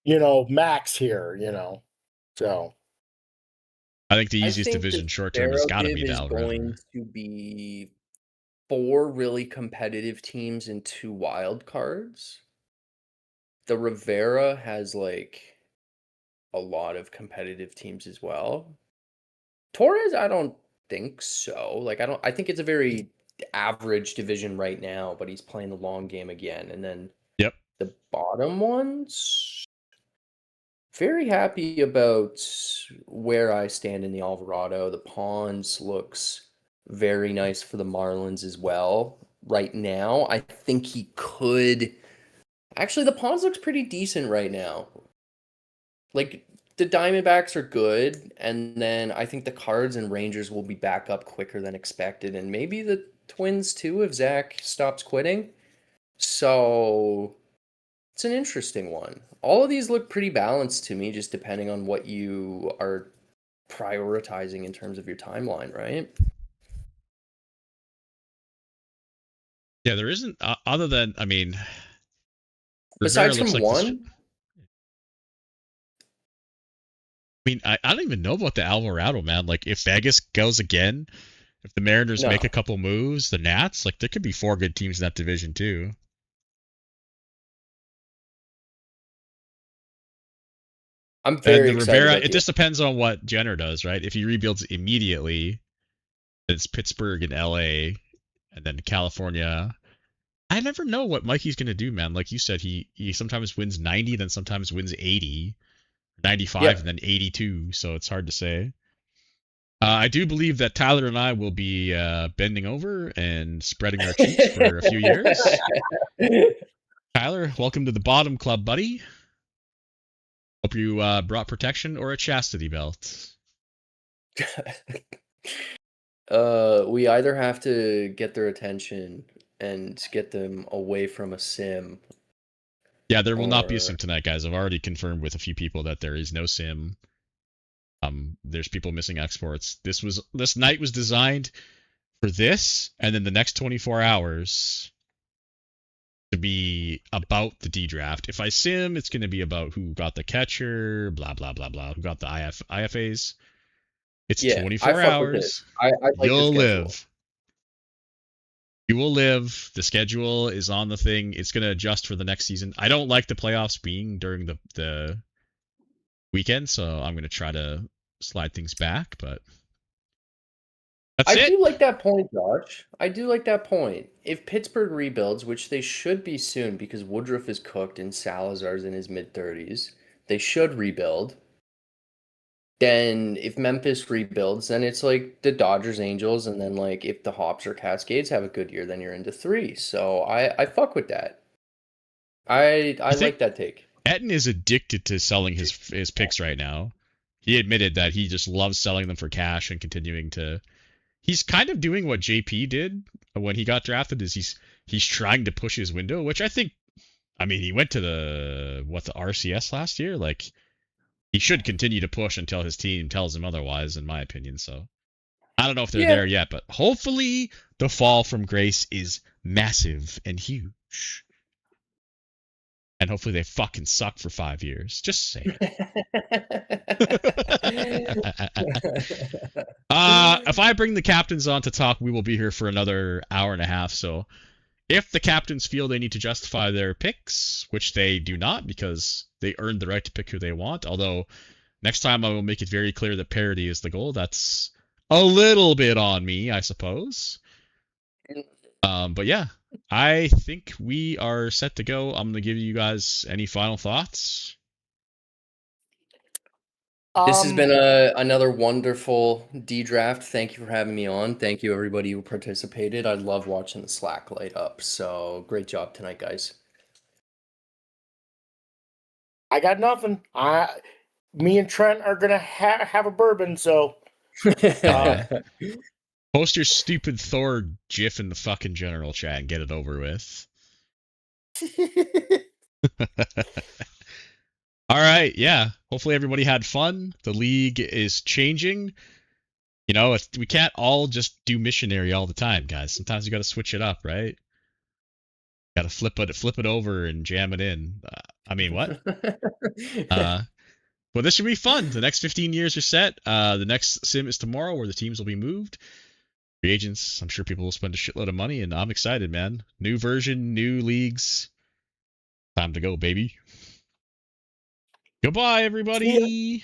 S1: win, max here, So
S3: I think the
S2: I
S3: easiest
S2: think
S3: division
S2: the
S3: short term has got to
S2: Div
S3: be the
S2: is
S3: Alvarado.
S2: going to be 4 really competitive teams and 2 wild cards. The Rivera has like a lot of competitive teams as well. Torres, I don't think so. Like I think it's a very average division right now, but he's playing the long game again. And then
S3: Yep.
S2: the bottom ones, very happy about where I stand in the Alvarado. The Ponds looks very nice for the Marlins as well. Right now, I think he could. Actually, the Ponds looks pretty decent right now. Like the Diamondbacks are good, and then I think the Cards and Rangers will be back up quicker than expected, and maybe the Twins too if Zach stops quitting. So it's an interesting one. All of these look pretty balanced to me, just depending on what you are prioritizing in terms of your timeline, right?
S3: Yeah, there isn't other than
S2: Besides
S3: Rivera
S2: from
S3: looks like
S2: one,
S3: I don't even know about the Alvarado, man. Like if Vegas goes again, if the Mariners
S2: No.
S3: make a couple moves, the Nats, like there could be 4 good teams in that division too.
S2: I'm very
S3: And the
S2: excited.
S3: Rivera,
S2: about
S3: it
S2: the-
S3: just depends on what Jenner does, right? If he rebuilds immediately, it's Pittsburgh and LA, and then California. I never know what Mikey's gonna do, man. Like you said, he sometimes wins 90, then sometimes wins 80, 95,
S2: Yep.
S3: and then 82. So it's hard to say. I do believe that Tyler and I will be bending over and spreading our cheeks for a few years. Tyler, welcome to the bottom club, buddy. Hope you brought protection or a chastity belt.
S2: We either have to get their attention and get them away from a sim.
S3: Yeah, there will not be a
S2: Or-
S3: sim tonight, guys. I've already confirmed with a few people that there is no sim. There's people missing exports. This night was designed for this, and then the next 24 hours to be about the D draft. If I sim, it's going to be about who got the catcher, blah blah blah blah, who got the IFAs. It's
S2: Yeah,
S3: 24
S2: I fuck with
S3: hours.
S2: this. I like the
S3: You'll
S2: schedule.
S3: live. You will live. The schedule is on the thing. It's going to adjust for the next season. I don't like the playoffs being during the weekend, so I'm going to try to slide things back, but that's
S2: I
S3: it.
S2: do like that point, Josh. I do like that point. If Pittsburgh rebuilds, which they should be soon because Woodruff is cooked and Salazar's in his mid-30s, they should rebuild. Then if Memphis rebuilds, then it's like the Dodgers, Angels, and then like if the Hops or Cascades have a good year, then you're into 3. So I fuck with that. I
S3: think-
S2: like that take.
S3: Etten is addicted to selling his picks right now. He admitted that he just loves selling them for cash and continuing to. He's kind of doing what JP did when he got drafted. Is he's trying to push his window, which I think. I mean, he went to the RCS last year. Like he should continue to push until his team tells him otherwise, in my opinion. So I don't know if they're
S2: Yeah.
S3: there yet, but hopefully the fall from grace is massive and huge. And hopefully they fucking suck for 5 years. Just saying. If I bring the captains on to talk, we will be here for another hour and a half. So if the captains feel they need to justify their picks, which they do not because they earned the right to pick who they want, although next time I will make it very clear that parity is the goal. That's a little bit on me, I suppose. But yeah, I think we are set to go. I'm going to give you guys any final thoughts.
S2: This has been another wonderful D draft. Thank you for having me on. Thank you everybody who participated. I love watching the Slack light up. So great job tonight, guys.
S1: I got nothing. Me and Trent are gonna have a bourbon, so
S3: Post your stupid Thor gif in the fucking general chat and get it over with. All right, yeah. Hopefully everybody had fun. The league is changing. You know, we can't all just do missionary all the time, guys. Sometimes you got to switch it up, right? Got to flip it over and jam it in. I mean, what? But this should be fun. The next 15 years are set. The next sim is tomorrow, where the teams will be moved. Free agents, I'm sure people will spend a shitload of money, and I'm excited, man. New version, new leagues. Time to go, baby. Goodbye, everybody.